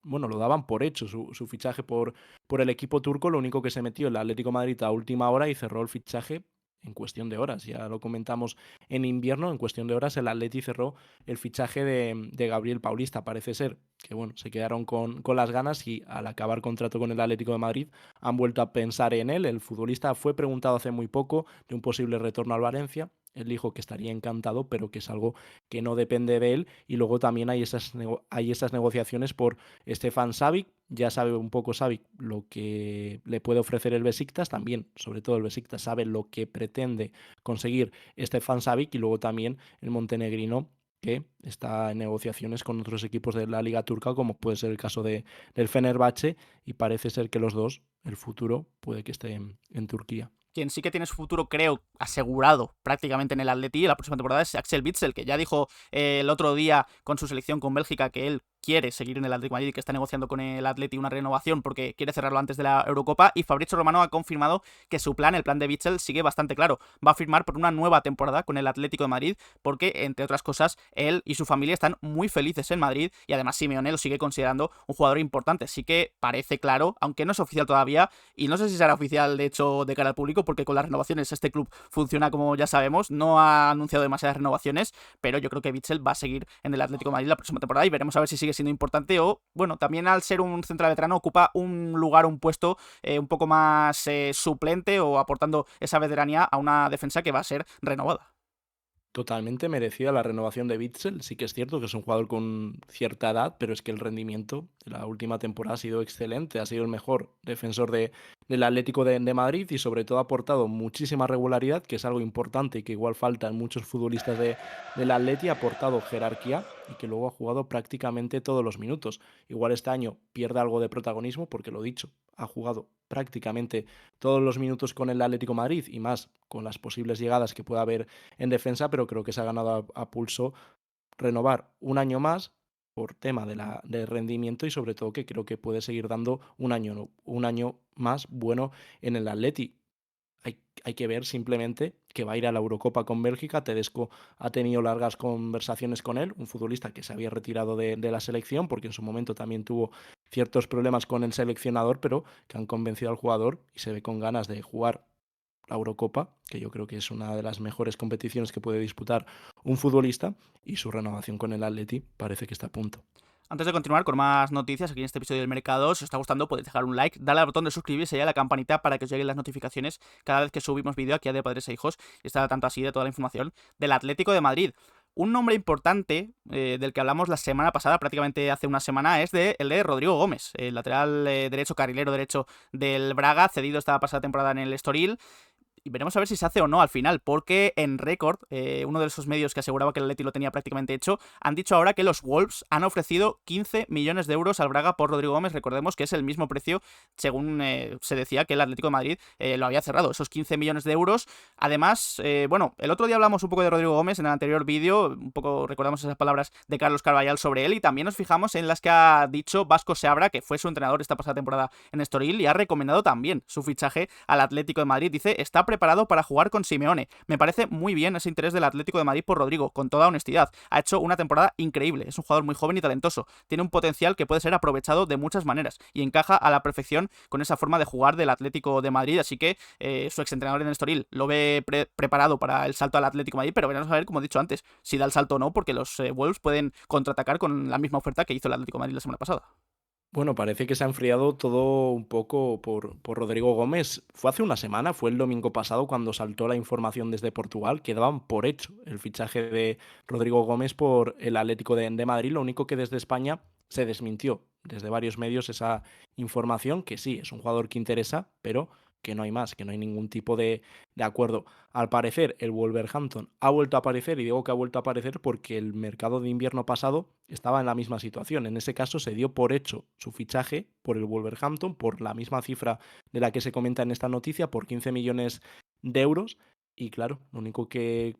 bueno, lo daban por hecho su fichaje por el equipo turco. Lo único que se metió el Atlético de Madrid a última hora y cerró el fichaje en cuestión de horas. Ya lo comentamos en invierno, en cuestión de horas el Atleti cerró el fichaje de Gabriel Paulista. Parece ser que bueno, se quedaron con las ganas y al acabar contrato con el Atlético de Madrid han vuelto a pensar en él. El futbolista fue preguntado hace muy poco de un posible retorno al Valencia. Él dijo que estaría encantado, pero que es algo que no depende de él. Y luego también hay esas negociaciones por Stefan Savic. Ya sabe un poco Savic lo que le puede ofrecer el Besiktas. También, sobre todo el Besiktas, sabe lo que pretende conseguir Stefan Savic. Y luego también el montenegrino, que está en negociaciones con otros equipos de la Liga Turca, como puede ser el caso del Fenerbahce. Y parece ser que los dos, el futuro, puede que esté en Turquía. Quien sí que tiene su futuro, creo, asegurado prácticamente en el Atleti la próxima temporada es Axel Witsel, que ya dijo el otro día con su selección con Bélgica que él quiere seguir en el Atlético de Madrid y que está negociando con el Atleti una renovación porque quiere cerrarlo antes de la Eurocopa. Y Fabrizio Romano ha confirmado que su plan, el plan de Witsel, sigue bastante claro. Va a firmar por una nueva temporada con el Atlético de Madrid porque, entre otras cosas, él y su familia están muy felices en Madrid y además Simeone lo sigue considerando un jugador importante. Así que parece claro, aunque no es oficial todavía, y no sé si será oficial de hecho de cara al público, porque con las renovaciones este club funciona como ya sabemos, no ha anunciado demasiadas renovaciones, pero yo creo que Witsel va a seguir en el Atlético de Madrid la próxima temporada y veremos a ver si sigue siendo importante o, bueno, también al ser un central veterano ocupa un lugar, un puesto un poco más suplente o aportando esa veteranía a una defensa que va a ser renovada. Totalmente merecida la renovación de Witsel. Sí que es cierto que es un jugador con cierta edad, pero es que el rendimiento de la última temporada ha sido excelente. Ha sido el mejor defensor del Atlético de Madrid y sobre todo ha aportado muchísima regularidad, que es algo importante y que igual falta en muchos futbolistas del Atleti. Ha aportado jerarquía y que luego ha jugado prácticamente todos los minutos. Igual este año pierde algo de protagonismo porque, lo dicho, ha jugado prácticamente todos los minutos con el Atlético de Madrid y más con las posibles llegadas que pueda haber en defensa, pero creo que se ha ganado a pulso renovar un año más por tema de rendimiento y sobre todo que creo que puede seguir dando un año más bueno en el Atleti. Hay que ver simplemente que va a ir a la Eurocopa con Bélgica. Tedesco ha tenido largas conversaciones con él, un futbolista que se había retirado de la selección porque en su momento también tuvo ciertos problemas con el seleccionador, pero que han convencido al jugador y se ve con ganas de jugar la Eurocopa, que yo creo que es una de las mejores competiciones que puede disputar un futbolista, y su renovación con el Atleti parece que está a punto. Antes de continuar con más noticias aquí en este episodio del Mercado, si os está gustando podéis dejar un like, darle al botón de suscribirse y a la campanita para que os lleguen las notificaciones cada vez que subimos vídeo aquí a De Padres e Hijos y estar tanto así de toda la información del Atlético de Madrid. Un nombre importante del que hablamos la semana pasada, prácticamente hace una semana, es el de Rodrigo Gómez, el lateral derecho, carrilero derecho del Braga, cedido esta pasada temporada en el Estoril. Y veremos a ver si se hace o no al final, porque en Record, uno de esos medios que aseguraba que el Atleti lo tenía prácticamente hecho, han dicho ahora que los Wolves han ofrecido 15 millones de euros al Braga por Rodrigo Gómez. Recordemos que es el mismo precio, según se decía, que el Atlético de Madrid lo había cerrado, esos 15 millones de euros. Además, bueno, el otro día hablamos un poco de Rodrigo Gómez en el anterior vídeo, un poco recordamos esas palabras de Carlos Carvallal sobre él y también nos fijamos en las que ha dicho Vasco Seabra, que fue su entrenador esta pasada temporada en Estoril y ha recomendado también su fichaje al Atlético de Madrid. Dice, está preparado para jugar con Simeone. Me parece muy bien ese interés del Atlético de Madrid por Rodrigo, con toda honestidad. Ha hecho una temporada increíble, es un jugador muy joven y talentoso, tiene un potencial que puede ser aprovechado de muchas maneras y encaja a la perfección con esa forma de jugar del Atlético de Madrid, así que su exentrenador en el Estoril lo ve preparado para el salto al Atlético de Madrid, pero veremos a ver, como he dicho antes, si da el salto o no, porque los Wolves pueden contraatacar con la misma oferta que hizo el Atlético de Madrid la semana pasada. Bueno, parece que se ha enfriado todo un poco por Rodrigo Gómez. Fue hace una semana, fue el domingo pasado cuando saltó la información desde Portugal, que daban por hecho el fichaje de Rodrigo Gómez por el Atlético de Madrid. Lo único que desde España se desmintió desde varios medios esa información, que sí, es un jugador que interesa, pero que no hay más, que no hay ningún tipo de acuerdo. Al parecer, el Wolverhampton ha vuelto a aparecer, y digo que ha vuelto a aparecer porque el mercado de invierno pasado estaba en la misma situación. En ese caso se dio por hecho su fichaje por el Wolverhampton, por la misma cifra de la que se comenta en esta noticia, por 15 millones de euros. Y claro, lo único que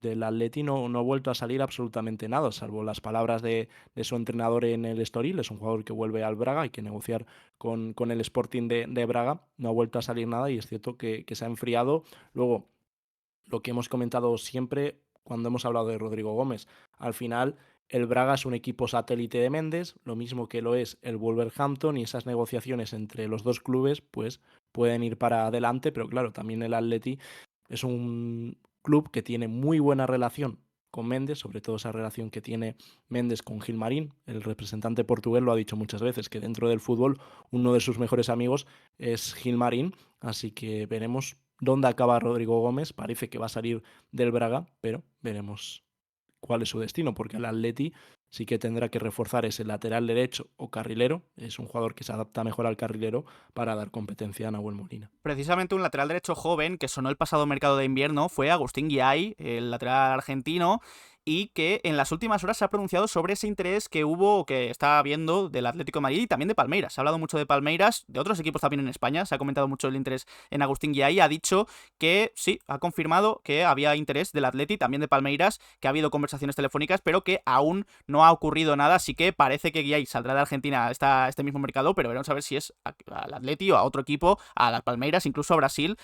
del Atleti no ha vuelto a salir absolutamente nada, salvo las palabras de su entrenador en el Estoril. Es un jugador que vuelve al Braga, hay que negociar con el Sporting de Braga. No ha vuelto a salir nada y es cierto que se ha enfriado. Luego, lo que hemos comentado siempre cuando hemos hablado de Rodrigo Gómez, al final el Braga es un equipo satélite de Méndez, lo mismo que lo es el Wolverhampton, y esas negociaciones entre los dos clubes pues pueden ir para adelante, pero claro, también el Atleti es un club que tiene muy buena relación con Méndez, sobre todo esa relación que tiene Méndez con Gilmarín. El representante portugués lo ha dicho muchas veces, que dentro del fútbol uno de sus mejores amigos es Gilmarín, así que veremos dónde acaba Rodrigo Gómez. Parece que va a salir del Braga, pero veremos cuál es su destino, porque el Atleti sí que tendrá que reforzar ese lateral derecho o carrilero. Es un jugador que se adapta mejor al carrilero para dar competencia a Nahuel Molina. Precisamente un lateral derecho joven que sonó el pasado mercado de invierno fue Agustín Guiay, el lateral argentino, y que en las últimas horas se ha pronunciado sobre ese interés que hubo, que está habiendo del Atlético de Madrid y también de Palmeiras. Se ha hablado mucho de Palmeiras, de otros equipos también en España, se ha comentado mucho el interés en Agustín Guiay. Ha dicho que sí, ha confirmado que había interés del Atleti, también de Palmeiras, que ha habido conversaciones telefónicas, pero que aún no ha ocurrido nada, así que parece que Guiay saldrá de Argentina a este mismo mercado, pero veremos a ver si es al Atleti o a otro equipo, a las Palmeiras, incluso a Brasil,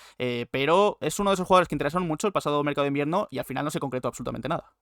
pero es uno de esos jugadores que interesaron mucho el pasado mercado de invierno y al final no se concretó absolutamente nada.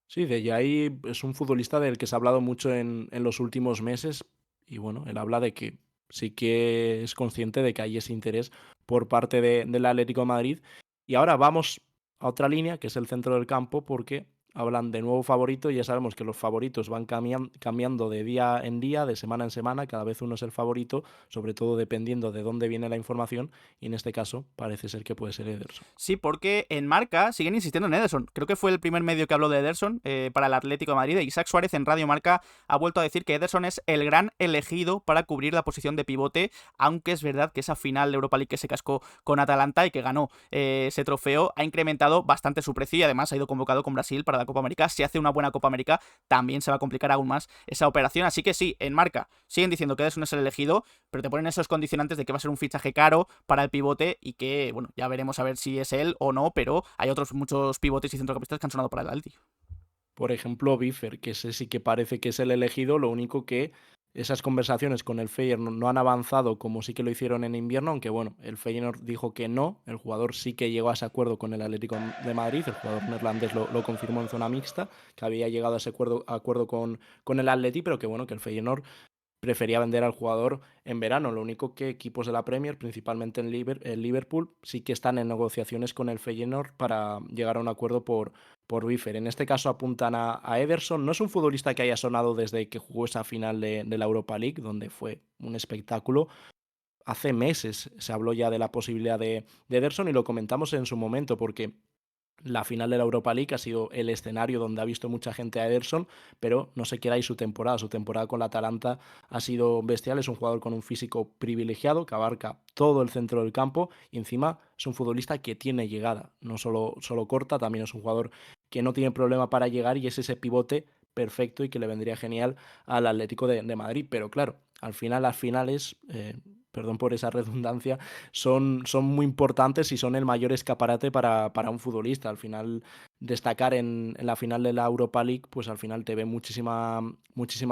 Sí, de Jai es un futbolista del que se ha hablado mucho en los últimos meses, y bueno, él habla de que sí que es consciente de que hay ese interés por parte del Atlético de Madrid. Y ahora vamos a otra línea, que es el centro del campo, porque hablan de nuevo favorito y ya sabemos que los favoritos van cambiando de día en día, de semana en semana, cada vez uno es el favorito, sobre todo dependiendo de dónde viene la información, y en este caso parece ser que puede ser Ederson. Sí, porque en Marca siguen insistiendo en Ederson. Creo que fue el primer medio que habló de Ederson para el Atlético de Madrid. Isaac Suárez en Radio Marca ha vuelto a decir que Ederson es el gran elegido para cubrir la posición de pivote, aunque es verdad que esa final de Europa League que se cascó con Atalanta y que ganó ese trofeo ha incrementado bastante su precio y además ha ido convocado con Brasil para la Copa América. Si hace una buena Copa América, también se va a complicar aún más esa operación. Así que sí, en Marca siguen diciendo que Ederson es el elegido, pero te ponen esos condicionantes de que va a ser un fichaje caro para el pivote y que, bueno, ya veremos a ver si es él o no, pero hay otros muchos pivotes y centrocampistas que han sonado para el Atleti. Por ejemplo, Biffer, que ese sí que parece que es el elegido, lo único que esas conversaciones con el Feyenoord no han avanzado como sí que lo hicieron en invierno, aunque bueno, el Feyenoord dijo que no, el jugador sí que llegó a ese acuerdo con el Atlético de Madrid, el jugador neerlandés lo confirmó en zona mixta, que había llegado a ese acuerdo con el Atleti, pero que bueno, que el Feyenoord prefería vender al jugador en verano. Lo único que equipos de la Premier, principalmente en Liverpool, sí que están en negociaciones con el Feyenoord para llegar a un acuerdo por Biffer. En este caso apuntan a Ederson. No es un futbolista que haya sonado desde que jugó esa final de la Europa League, donde fue un espectáculo. Hace meses se habló ya de la posibilidad de Ederson y lo comentamos en su momento porque la final de la Europa League ha sido el escenario donde ha visto mucha gente a Ederson, pero no se queda ahí su temporada. Su temporada con la Atalanta ha sido bestial. Es un jugador con un físico privilegiado que abarca todo el centro del campo y encima es un futbolista que tiene llegada. No solo corta, también es un jugador que no tiene problema para llegar y es ese pivote perfecto y que le vendría genial al Atlético de Madrid. Pero claro, al final las finales, perdón por esa redundancia, son muy importantes y son el mayor escaparate para un futbolista. Al final, destacar en la final de la Europa League, pues al final te ve muchísima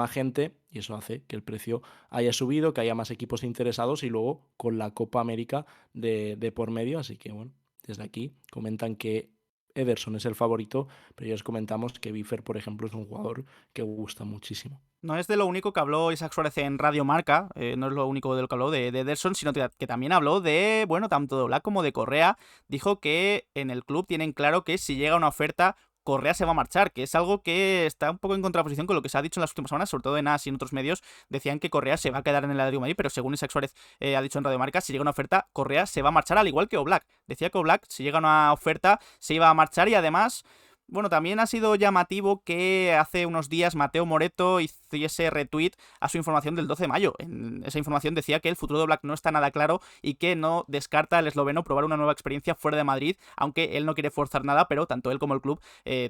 gente y eso hace que el precio haya subido, que haya más equipos interesados y luego con la Copa América de por medio. Así que bueno, desde aquí comentan que Ederson es el favorito, pero ya os comentamos que Bifer, por ejemplo, es un jugador que gusta muchísimo. No es de lo único que habló Isaac Suárez en Radio Marca, no es lo único de lo que habló de Ederson, sino que también habló de, bueno, tanto de Oblak como de Correa. Dijo que en el club tienen claro que si llega una oferta, Correa se va a marchar, que es algo que está un poco en contraposición con lo que se ha dicho en las últimas semanas, sobre todo en AS y en otros medios, decían que Correa se va a quedar en el Atlético de Madrid, pero según Isaac Suárez ha dicho en Radio Marca, si llega una oferta, Correa se va a marchar, al igual que Oblak. Decía que Oblak, si llega una oferta, se iba a marchar y además... Bueno, también ha sido llamativo que hace unos días Mateo Moreto hiciese retweet a su información del 12 de mayo. En esa información decía que el futuro de Oblak no está nada claro y que no descarta el esloveno probar una nueva experiencia fuera de Madrid, aunque él no quiere forzar nada, pero tanto él como el club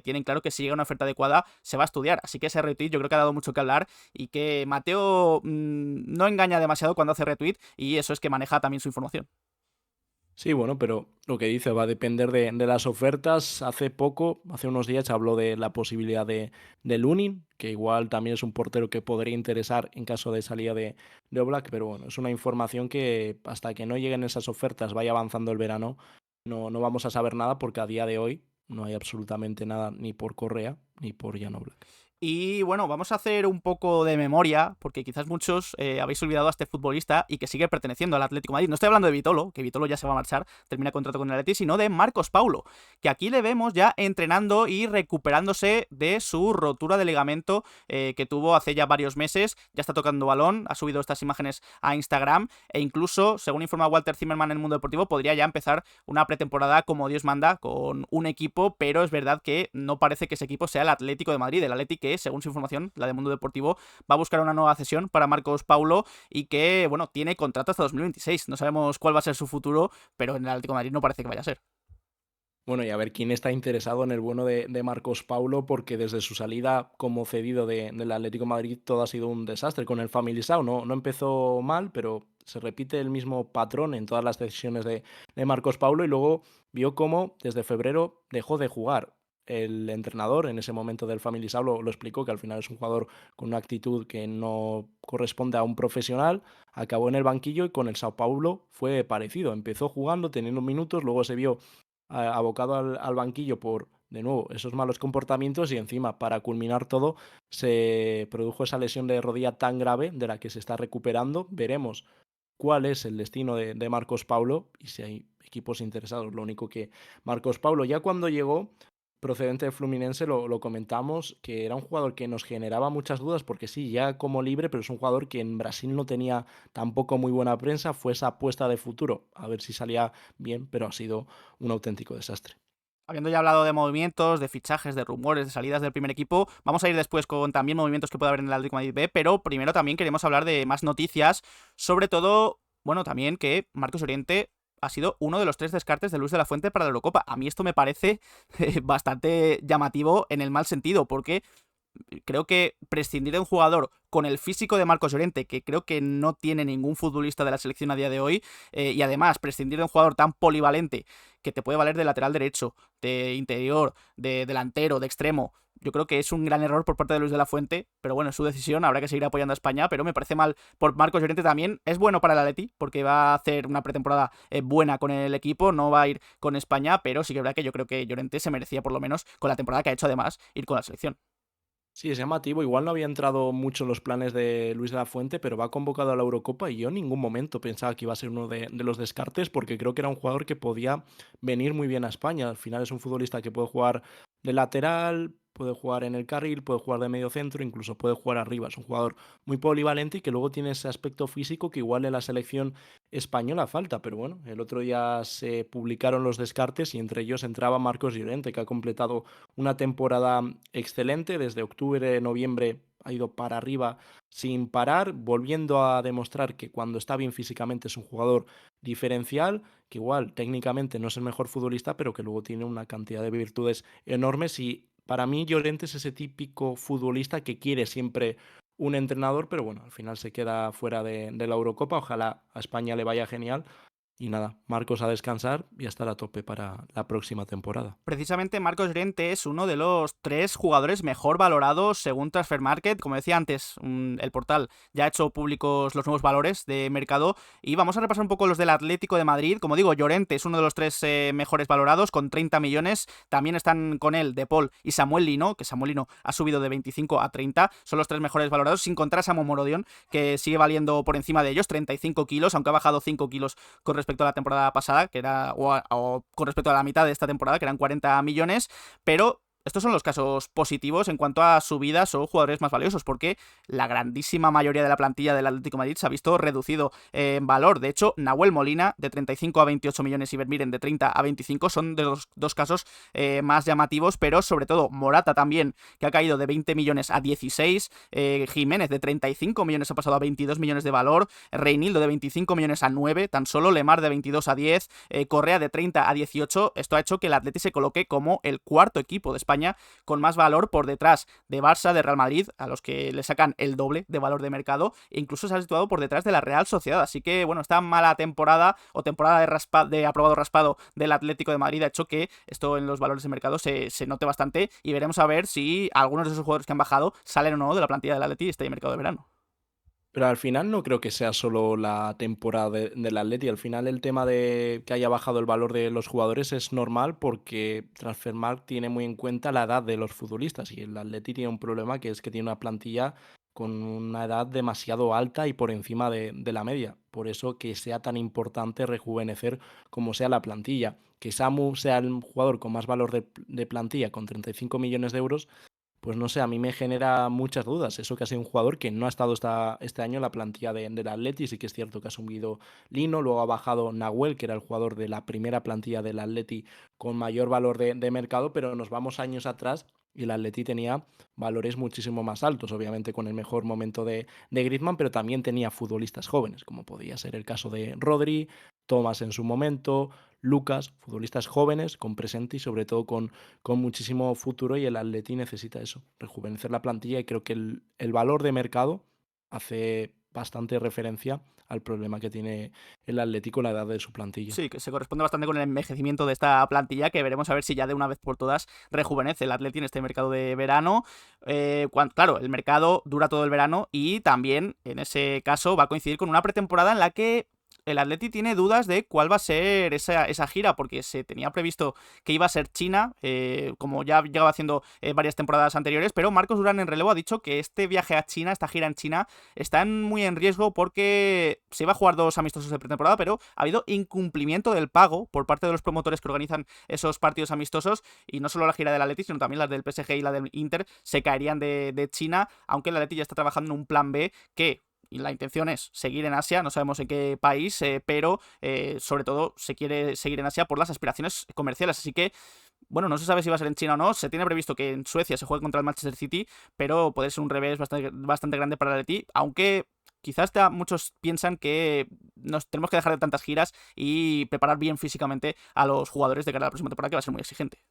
tienen claro que si llega una oferta adecuada se va a estudiar. Así que ese retweet yo creo que ha dado mucho que hablar y que Mateo no engaña demasiado cuando hace retweet y eso es que maneja también su información. Sí, bueno, pero lo que dice va a depender de las ofertas. Hace poco, hace unos días, habló de la posibilidad de Lunin, que igual también es un portero que podría interesar en caso de salida de Oblak, pero bueno, es una información que hasta que no lleguen esas ofertas, vaya avanzando el verano, no vamos a saber nada porque a día de hoy no hay absolutamente nada ni por Correa ni por Jan Oblak. Y bueno, vamos a hacer un poco de memoria, porque quizás muchos habéis olvidado a este futbolista y que sigue perteneciendo al Atlético de Madrid. No estoy hablando de Vitolo, que Vitolo ya se va a marchar, termina contrato con el Atleti, sino de Marcos Paulo, que aquí le vemos ya entrenando y recuperándose de su rotura de ligamento que tuvo hace ya varios meses. Ya está tocando balón, ha subido estas imágenes a Instagram e incluso, según informa Walter Zimmerman en el Mundo Deportivo, podría ya empezar una pretemporada como Dios manda con un equipo, pero es verdad que no parece que ese equipo sea el Atlético de Madrid, el Atleti que, según su información, la de Mundo Deportivo, va a buscar una nueva cesión para Marcos Paulo y que, bueno, tiene contrato hasta 2026. No sabemos cuál va a ser su futuro, pero en el Atlético de Madrid no parece que vaya a ser. Bueno, y a ver quién está interesado en el bueno de Marcos Paulo, porque desde su salida como cedido del Atlético de Madrid todo ha sido un desastre. Con el Family no empezó mal, pero se repite el mismo patrón en todas las decisiones de Marcos Paulo y luego vio cómo desde febrero dejó de jugar. El entrenador en ese momento del Family lo explicó, que al final es un jugador con una actitud que no corresponde a un profesional, acabó en el banquillo y con el Sao Paulo fue parecido. Empezó jugando, teniendo minutos, luego se vio abocado al banquillo por, de nuevo, esos malos comportamientos y encima, para culminar todo, se produjo esa lesión de rodilla tan grave de la que se está recuperando. Veremos cuál es el destino de Marcos Paulo y si hay equipos interesados. Lo único que Marcos Paulo ya cuando llegó procedente de Fluminense lo comentamos, que era un jugador que nos generaba muchas dudas porque sí, ya como libre, pero es un jugador que en Brasil no tenía tampoco muy buena prensa, fue esa apuesta de futuro, a ver si salía bien, pero ha sido un auténtico desastre. Habiendo ya hablado de movimientos, de fichajes, de rumores, de salidas del primer equipo, vamos a ir después con también movimientos que puede haber en el Atlético de Madrid B, pero primero también queremos hablar de más noticias, sobre todo, bueno, también que Marcos Llorente ha sido uno de los 3 descartes de Luis de la Fuente para la Eurocopa. A mí esto me parece bastante llamativo en el mal sentido, porque creo que prescindir de un jugador con el físico de Marcos Llorente, que creo que no tiene ningún futbolista de la selección a día de hoy, y además prescindir de un jugador tan polivalente que te puede valer de lateral derecho, de interior, de delantero, de extremo. Yo creo que es un gran error por parte de Luis de la Fuente, pero bueno, es su decisión, habrá que seguir apoyando a España, pero me parece mal por Marcos Llorente también. Es bueno para el Atleti, porque va a hacer una pretemporada buena con el equipo, no va a ir con España, pero sí que es verdad que yo creo que Llorente se merecía, por lo menos, con la temporada que ha hecho además, ir con la selección. Sí, es llamativo. Igual no había entrado mucho en los planes de Luis de la Fuente, pero va convocado a la Eurocopa y yo en ningún momento pensaba que iba a ser uno de los descartes porque creo que era un jugador que podía venir muy bien a España. Al final es un futbolista que puede jugar de lateral, puede jugar en el carril, puede jugar de medio centro, incluso puede jugar arriba. Es un jugador muy polivalente y que luego tiene ese aspecto físico que igual en la selección española falta. Pero bueno, el otro día se publicaron los descartes y entre ellos entraba Marcos Llorente, que ha completado una temporada excelente. Desde octubre, noviembre ha ido para arriba sin parar, volviendo a demostrar que cuando está bien físicamente es un jugador diferencial, que igual técnicamente no es el mejor futbolista, pero que luego tiene una cantidad de virtudes enormes y para mí Llorente es ese típico futbolista que quiere siempre un entrenador, pero bueno, al final se queda fuera de la Eurocopa, ojalá a España le vaya genial Y nada, Marcos a descansar y a estar a tope para la próxima temporada. Precisamente Marcos Llorente es uno de los 3 jugadores mejor valorados según Transfermarkt. Como decía antes, el portal ya ha hecho públicos los nuevos valores de mercado y vamos a repasar un poco los del Atlético de Madrid. Como digo, Llorente es uno de los 3 mejores valorados con 30 millones. También están con él De Paul y Samuel Lino, que Samuel Lino ha subido de 25 a 30. Son los 3 mejores valorados, sin contar a Samu Morodion, que sigue valiendo por encima de ellos, 35 kilos, aunque ha bajado 5 kilos con respecto a la temporada pasada, que era o con respecto a la mitad de esta temporada, que eran 40 millones, pero estos son los casos positivos en cuanto a subidas o jugadores más valiosos, porque la grandísima mayoría de la plantilla del Atlético de Madrid se ha visto reducido en valor. De hecho, Nahuel Molina, de 35 a 28 millones, y Vermiren, de 30 a 25, son de los dos casos más llamativos, pero sobre todo Morata también, que ha caído de 20 millones a 16, Jiménez, de 35 millones, ha pasado a 22 millones de valor, Reinildo, de 25 millones a 9, tan solo Lemar, de 22 a 10, Correa, de 30 a 18. Esto ha hecho que el Atleti se coloque como el cuarto equipo de España con más valor, por detrás de Barça, de Real Madrid, a los que le sacan el doble de valor de mercado, e incluso se ha situado por detrás de la Real Sociedad. Así que, bueno, esta mala temporada o temporada de aprobado raspado del Atlético de Madrid ha hecho que esto en los valores de mercado se note bastante, y veremos a ver si algunos de esos jugadores que han bajado salen o no de la plantilla del Atleti este mercado de verano. Pero al final no creo que sea solo la temporada del Atleti. Al final el tema de que haya bajado el valor de los jugadores es normal porque Transfermarkt tiene muy en cuenta la edad de los futbolistas y el Atleti tiene un problema, que es que tiene una plantilla con una edad demasiado alta y por encima de la media. Por eso que sea tan importante rejuvenecer como sea la plantilla. Que Samu sea el jugador con más valor de plantilla, con 35 millones de euros, pues no sé, a mí me genera muchas dudas. Eso que ha sido un jugador que no ha estado este año en la plantilla del Atleti. Sí que es cierto que ha subido Lino, luego ha bajado Nahuel, que era el jugador de la primera plantilla del Atleti con mayor valor de mercado, pero nos vamos años atrás y el Atleti tenía valores muchísimo más altos, obviamente con el mejor momento de Griezmann, pero también tenía futbolistas jóvenes, como podía ser el caso de Rodri, Thomas en su momento, Lucas, futbolistas jóvenes, con presente y sobre todo con muchísimo futuro, y el Atleti necesita eso, rejuvenecer la plantilla, y creo que el valor de mercado hace bastante referencia al problema que tiene el Atlético con la edad de su plantilla. Sí, que se corresponde bastante con el envejecimiento de esta plantilla, que veremos a ver si ya de una vez por todas rejuvenece el Atleti en este mercado de verano. Claro, el mercado dura todo el verano y también, en ese caso, va a coincidir con una pretemporada en la que el Atleti tiene dudas de cuál va a ser esa gira, porque se tenía previsto que iba a ser China, como ya llegaba haciendo varias temporadas anteriores, pero Marcos Durán en relevo ha dicho que este viaje a China, esta gira en China, están muy en riesgo porque se iba a jugar 2 amistosos de pretemporada, pero ha habido incumplimiento del pago por parte de los promotores que organizan esos partidos amistosos, y no solo la gira del Atleti, sino también las del PSG y la del Inter se caerían de China, aunque el Atleti ya está trabajando en un plan B que... Y la intención es seguir en Asia, no sabemos en qué país, pero sobre todo se quiere seguir en Asia por las aspiraciones comerciales. Así que, bueno, no se sabe si va a ser en China o no. Se tiene previsto que en Suecia se juegue contra el Manchester City, pero puede ser un revés bastante grande para el Atleti, aunque quizás muchos piensan que nos tenemos que dejar de tantas giras y preparar bien físicamente a los jugadores de cara a la próxima temporada, que va a ser muy exigente.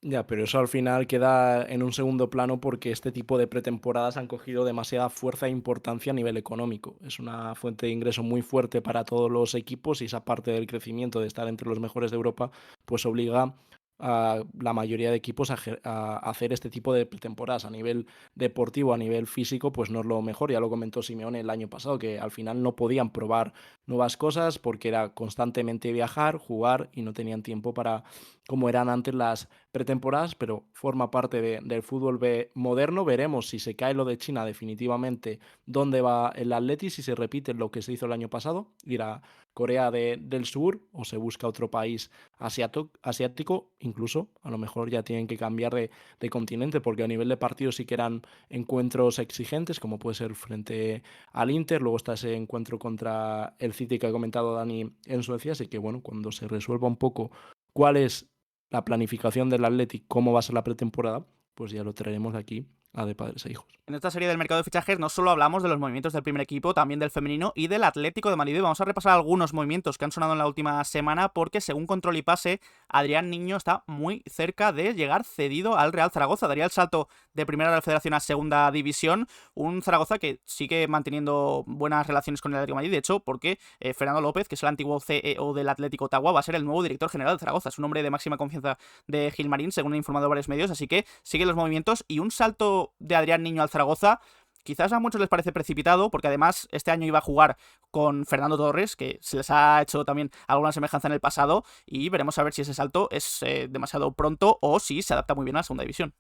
Ya, pero eso al final queda en un segundo plano porque este tipo de pretemporadas han cogido demasiada fuerza e importancia a nivel económico. Es una fuente de ingreso muy fuerte para todos los equipos, y esa parte del crecimiento de estar entre los mejores de Europa pues obliga a la mayoría de equipos a hacer este tipo de pretemporadas. A nivel deportivo, a nivel físico, pues no es lo mejor. Ya lo comentó Simeone el año pasado, que al final no podían probar nuevas cosas porque era constantemente viajar, jugar, y no tenían tiempo para, como eran antes las pretemporadas, pero forma parte del fútbol moderno. Veremos si se cae lo de China definitivamente, dónde va el Atleti, si se repite lo que se hizo el año pasado, ir a Corea del Sur, o se busca otro país asiático, incluso a lo mejor ya tienen que cambiar de continente, porque a nivel de partidos sí que eran encuentros exigentes, como puede ser frente al Inter, luego está ese encuentro contra el City que ha comentado Dani en Suecia, así que bueno, cuando se resuelva un poco cuál es la planificación del Athletic, cómo va a ser la pretemporada, pues ya lo traeremos aquí de padres a hijos. En esta serie del mercado de fichajes no solo hablamos de los movimientos del primer equipo, también del femenino y del Atlético de Madrid. Vamos a repasar algunos movimientos que han sonado en la última semana porque, según Control y Pase, Adrián Niño está muy cerca de llegar cedido al Real Zaragoza. Daría el salto de Primera de la Federación a Segunda División, un Zaragoza que sigue manteniendo buenas relaciones con el Atlético de Madrid, de hecho, porque Fernando López, que es el antiguo CEO del Atlético Ottawa, va a ser el nuevo director general de Zaragoza. Es un hombre de máxima confianza de Gilmarín, según han informado varios medios, así que sigue los movimientos y un salto de Adrián Niño al Zaragoza quizás a muchos les parece precipitado, porque además este año iba a jugar con Fernando Torres, que se les ha hecho también alguna semejanza en el pasado, y veremos a ver si ese salto es demasiado pronto o si se adapta muy bien a la segunda división.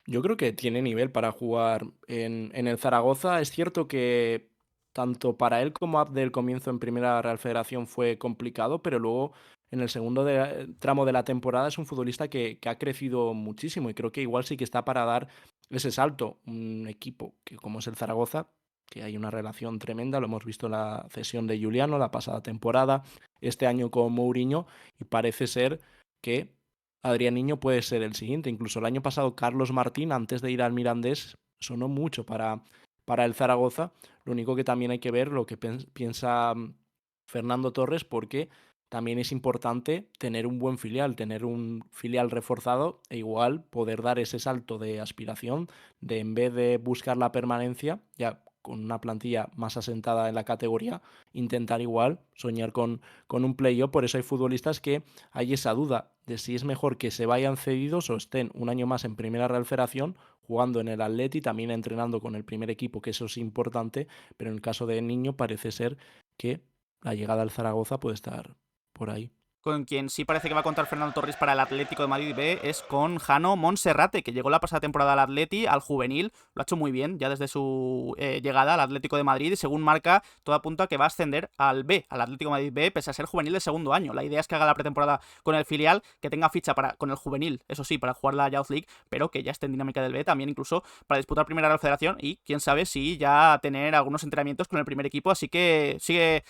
Yo creo que tiene nivel para jugar en el Zaragoza. Es cierto que tanto para él como Abde el comienzo en Primera Real Federación fue complicado, pero luego en el segundo tramo de la temporada es un futbolista que ha crecido muchísimo y creo que igual sí que está para dar ese salto. Un equipo que como es el Zaragoza, que hay una relación tremenda, lo hemos visto en la cesión de Juliano la pasada temporada, este año con Mourinho, y parece ser que Adrián Niño puede ser el siguiente. Incluso el año pasado Carlos Martín, antes de ir al Mirandés, sonó mucho para el Zaragoza. Lo único que también hay que ver lo que piensa Fernando Torres, porque también es importante tener un buen filial, tener un filial reforzado e igual poder dar ese salto de aspiración, de en vez de buscar la permanencia, ya con una plantilla más asentada en la categoría, intentar igual soñar con un playoff. Por eso hay futbolistas que hay esa duda de si es mejor que se vayan cedidos o estén un año más en Primera Real Federación, jugando en el Atleti, también entrenando con el primer equipo, que eso es importante, pero en el caso de Niño parece ser que la llegada al Zaragoza puede estar por ahí. Con quien sí parece que va a contar Fernando Torres para el Atlético de Madrid B es con Jano Monserrate, que llegó la pasada temporada al Atleti, al juvenil, lo ha hecho muy bien ya desde su llegada al Atlético de Madrid y según marca, todo apunta a que va a ascender al B, al Atlético de Madrid B, pese a ser juvenil de segundo año. La idea es que haga la pretemporada con el filial, que tenga ficha con el juvenil, eso sí, para jugar la Youth League, pero que ya esté en dinámica del B, también incluso para disputar Primera Real Federación y quién sabe si ya tener algunos entrenamientos con el primer equipo, así que sigue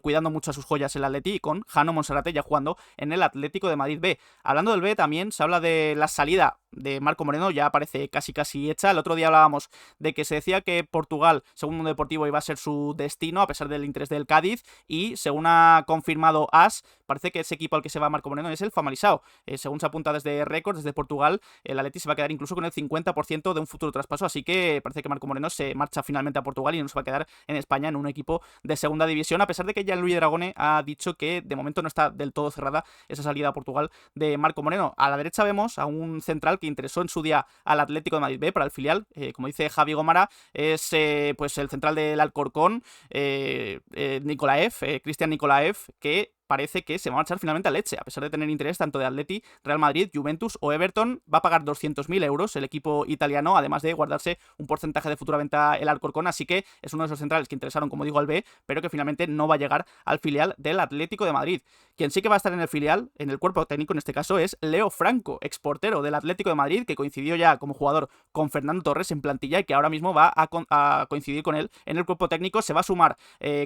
cuidando mucho a sus joyas el Atleti y con Jano Monserrate ya jugando en el Atlético de Madrid B. Hablando del B, también se habla de la salida de Marco Moreno, ya parece casi hecha. El otro día hablábamos de que se decía que Portugal, según Mundo Deportivo, iba a ser su destino, a pesar del interés del Cádiz, y según ha confirmado AS, parece que ese equipo al que se va Marco Moreno es el Famalicão. Según se apunta desde Records, desde Portugal, el Atleti se va a quedar incluso con el 50% de un futuro traspaso, así que parece que Marco Moreno se marcha finalmente a Portugal y no se va a quedar en España en un equipo de segunda división, a pesar de que ya Luis Dragone ha dicho que de momento no está del todo cerrada esa salida a Portugal de Marco Moreno. A la derecha vemos a un central que interesó en su día al Atlético de Madrid B para el filial, como dice Javi Gómara, es pues el central del Alcorcón, Cristian Nikolaev, que parece que se va a marchar finalmente a Lecce, a pesar de tener interés tanto de Atleti, Real Madrid, Juventus o Everton. Va a pagar 200.000 euros el equipo italiano, además de guardarse un porcentaje de futura venta el Alcorcón, así que es uno de esos centrales que interesaron, como digo, al B, pero que finalmente no va a llegar al filial del Atlético de Madrid. Quien sí que va a estar en el filial, en el cuerpo técnico en este caso, es Leo Franco, exportero del Atlético de Madrid, que coincidió ya como jugador con Fernando Torres en plantilla y que ahora mismo va a coincidir con él en el cuerpo técnico. Se va a sumar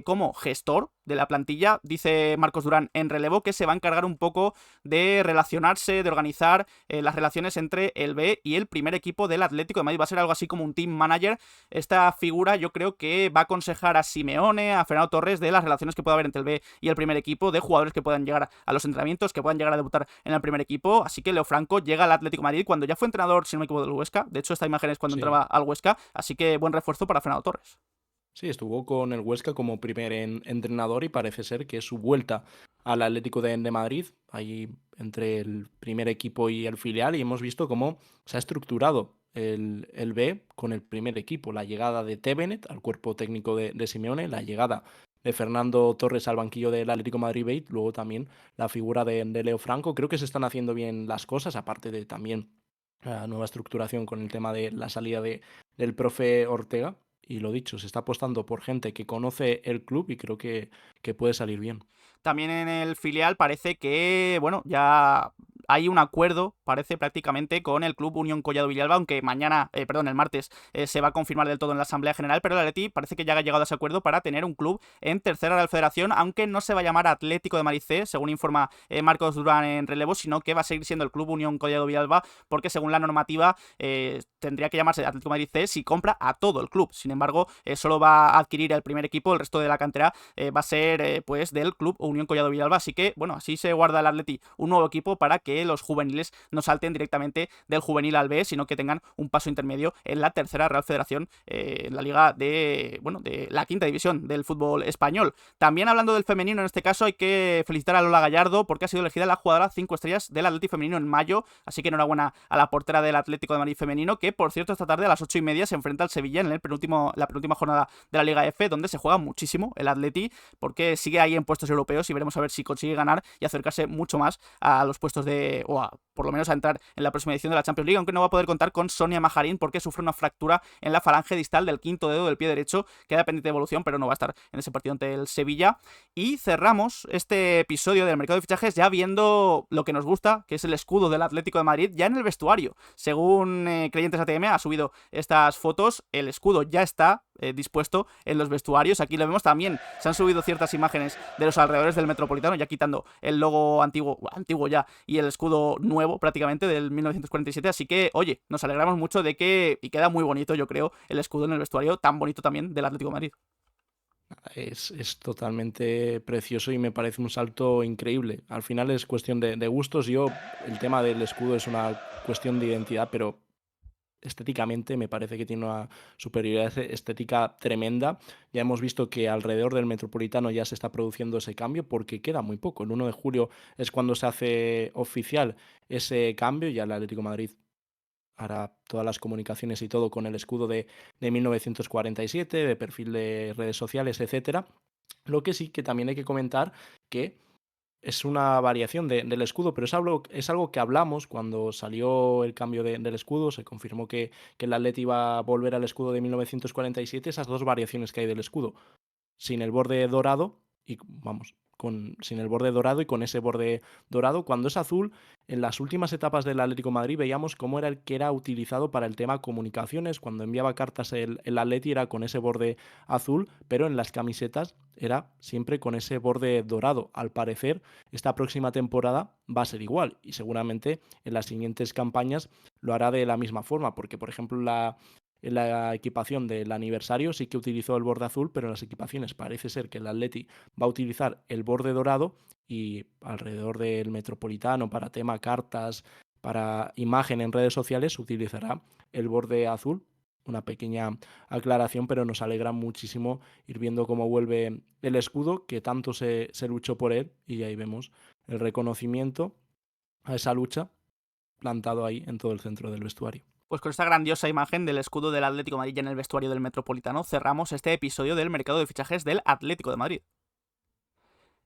como gestor de la plantilla, dice Marcos Durán en relevo, que se va a encargar un poco de relacionarse, de organizar las relaciones entre el B y el primer equipo del Atlético de Madrid. Va a ser algo así como un team manager. Esta figura yo creo que va a aconsejar a Simeone, a Fernando Torres, de las relaciones que pueda haber entre el B y el primer equipo, de jugadores que puedan llegar a los entrenamientos, que puedan llegar a debutar en el primer equipo. Así que Leo Franco llega al Atlético de Madrid cuando ya fue entrenador, si no me equivoco, del Huesca. De hecho, esta imagen es cuando Sí. entraba al Huesca, así que buen refuerzo para Fernando Torres. Sí, estuvo con el Huesca como primer entrenador y parece ser que su vuelta al Atlético de Madrid, ahí entre el primer equipo y el filial, y hemos visto cómo se ha estructurado el B con el primer equipo. La llegada de Tevenet al cuerpo técnico de Simeone, la llegada de Fernando Torres al banquillo del Atlético de Madrid B, luego también la figura de Leo Franco. Creo que se están haciendo bien las cosas, aparte de también la nueva estructuración con el tema de la salida del profe Ortega. Y lo dicho, se está apostando por gente que conoce el club y creo que puede salir bien. También en el filial parece que, bueno, ya hay un acuerdo parece prácticamente con el Club Unión Collado Villalba, aunque el martes se va a confirmar del todo en la Asamblea General, pero el Atleti parece que ya ha llegado a ese acuerdo para tener un club en tercera Real Federación, aunque no se va a llamar Atlético de Madrid C, según informa Marcos Durán en relevo, sino que va a seguir siendo el Club Unión Collado Villalba, porque según la normativa tendría que llamarse Atlético de Madrid C si compra a todo el club. Sin embargo, solo va a adquirir el primer equipo, el resto de la cantera va a ser pues del Club Unión Collado Villalba, así que bueno, así se guarda el Atleti un nuevo equipo para que los juveniles no salten directamente del juvenil al B, sino que tengan un paso intermedio en la tercera Real Federación, en la liga de la quinta división del fútbol español. También hablando del femenino, en este caso hay que felicitar a Lola Gallardo porque ha sido elegida la jugadora 5 estrellas del Atleti femenino en mayo, así que enhorabuena a la portera del Atlético de Madrid femenino, que por cierto esta tarde a las 8:30 se enfrenta al Sevilla en la penúltima jornada de la Liga F, donde se juega muchísimo el Atleti, porque sigue ahí en puestos europeos y veremos a ver si consigue ganar y acercarse mucho más a los puestos por lo menos a entrar en la próxima edición de la Champions League, aunque no va a poder contar con Sonia Majarín porque sufre una fractura en la falange distal del quinto dedo del pie derecho, queda pendiente de evolución, pero no va a estar en ese partido ante el Sevilla. Y cerramos este episodio del mercado de fichajes ya viendo lo que nos gusta, que es el escudo del Atlético de Madrid, ya en el vestuario. Según Creyentes ATM ha subido estas fotos, el escudo ya está dispuesto en los vestuarios. Aquí lo vemos también, se han subido ciertas imágenes de los alrededores del Metropolitano, ya quitando el logo antiguo ya, y el escudo nuevo prácticamente del 1947, así que oye, nos alegramos mucho de que, y queda muy bonito yo creo, el escudo en el vestuario tan bonito también del Atlético de Madrid. Es totalmente precioso y me parece un salto increíble. Al final es cuestión de gustos. El tema del escudo es una cuestión de identidad, pero estéticamente me parece que tiene una superioridad estética tremenda. Ya hemos visto que alrededor del Metropolitano ya se está produciendo ese cambio porque queda muy poco. El 1 de julio es cuando se hace oficial ese cambio. Ya el Atlético de Madrid hará todas las comunicaciones y todo con el escudo de 1947, de perfil de redes sociales, etcétera. Lo que sí que también hay que comentar que es una variación del escudo, pero es algo que hablamos cuando salió el cambio del escudo. Se confirmó que el Atleti iba a volver al escudo de 1947, esas dos variaciones que hay del escudo, sin el borde dorado y sin el borde dorado y con ese borde dorado. Cuando es azul, en las últimas etapas del Atlético de Madrid veíamos cómo era el que era utilizado para el tema comunicaciones. Cuando enviaba cartas el Atleti era con ese borde azul, pero en las camisetas era siempre con ese borde dorado. Al parecer, esta próxima temporada va a ser igual y seguramente en las siguientes campañas lo hará de la misma forma, porque por ejemplo en la equipación del aniversario sí que utilizó el borde azul, pero en las equipaciones parece ser que el Atleti va a utilizar el borde dorado y alrededor del Metropolitano para tema cartas, para imagen en redes sociales, utilizará el borde azul. Una pequeña aclaración, pero nos alegra muchísimo ir viendo cómo vuelve el escudo, que tanto se luchó por él, y ahí vemos el reconocimiento a esa lucha plantado ahí en todo el centro del vestuario. Pues con esta grandiosa imagen del escudo del Atlético de Madrid ya en el vestuario del Metropolitano cerramos este episodio del mercado de fichajes del Atlético de Madrid.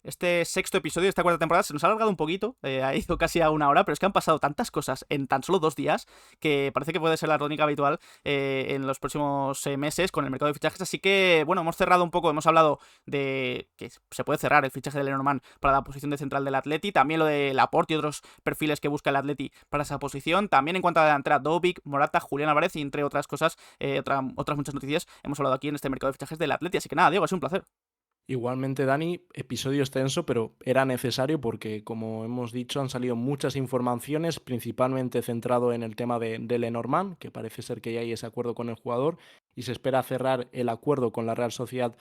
Este sexto episodio de esta cuarta temporada se nos ha alargado un poquito, ha ido casi a 1 hora, pero es que han pasado tantas cosas en tan solo 2 días que parece que puede ser la tónica habitual en los próximos meses con el mercado de fichajes. Así que, bueno, hemos cerrado un poco, hemos hablado de que se puede cerrar el fichaje de Lenormand para la posición de central del Atleti, también lo de Laporte y otros perfiles que busca el Atleti para esa posición, también en cuanto a la delantera, Dobic, Morata, Julián Álvarez y entre otras cosas, otras muchas noticias hemos hablado aquí en este mercado de fichajes del Atleti. Así que nada, Diego, es un placer. Igualmente, Dani, episodio extenso, pero era necesario porque, como hemos dicho, han salido muchas informaciones, principalmente centrado en el tema de Lenormand, que parece ser que ya hay ese acuerdo con el jugador y se espera cerrar el acuerdo con la Real Sociedad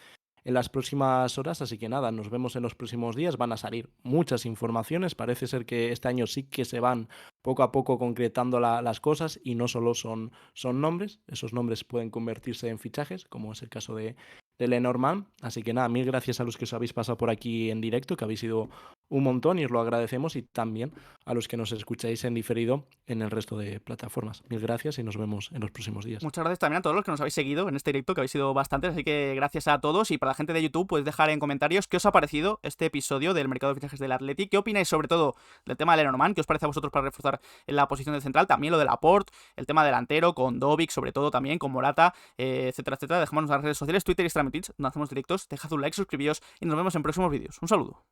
en las próximas horas, así que nada, nos vemos en los próximos días, van a salir muchas informaciones, parece ser que este año sí que se van poco a poco concretando las cosas y no solo son nombres, esos nombres pueden convertirse en fichajes, como es el caso de Lenormand, así que nada, mil gracias a los que os habéis pasado por aquí en directo, que habéis sido un montón y os lo agradecemos, y también a los que nos escucháis en diferido en el resto de plataformas. Mil gracias y nos vemos en los próximos días. Muchas gracias también a todos los que nos habéis seguido en este directo, que habéis sido bastantes, así que gracias a todos. Y para la gente de YouTube, podéis dejar en comentarios qué os ha parecido este episodio del mercado de fichajes del Atleti, qué opináis sobre todo del tema de Lenormand, qué os parece a vosotros para reforzar en la posición de central, también lo de Laporte, el tema delantero, con Dobic, sobre todo también, con Morata, etcétera, etcétera. Dejadnos en las redes sociales, Twitter y Instagram, donde hacemos directos, dejad un like, suscribíos y nos vemos en próximos vídeos. Un saludo.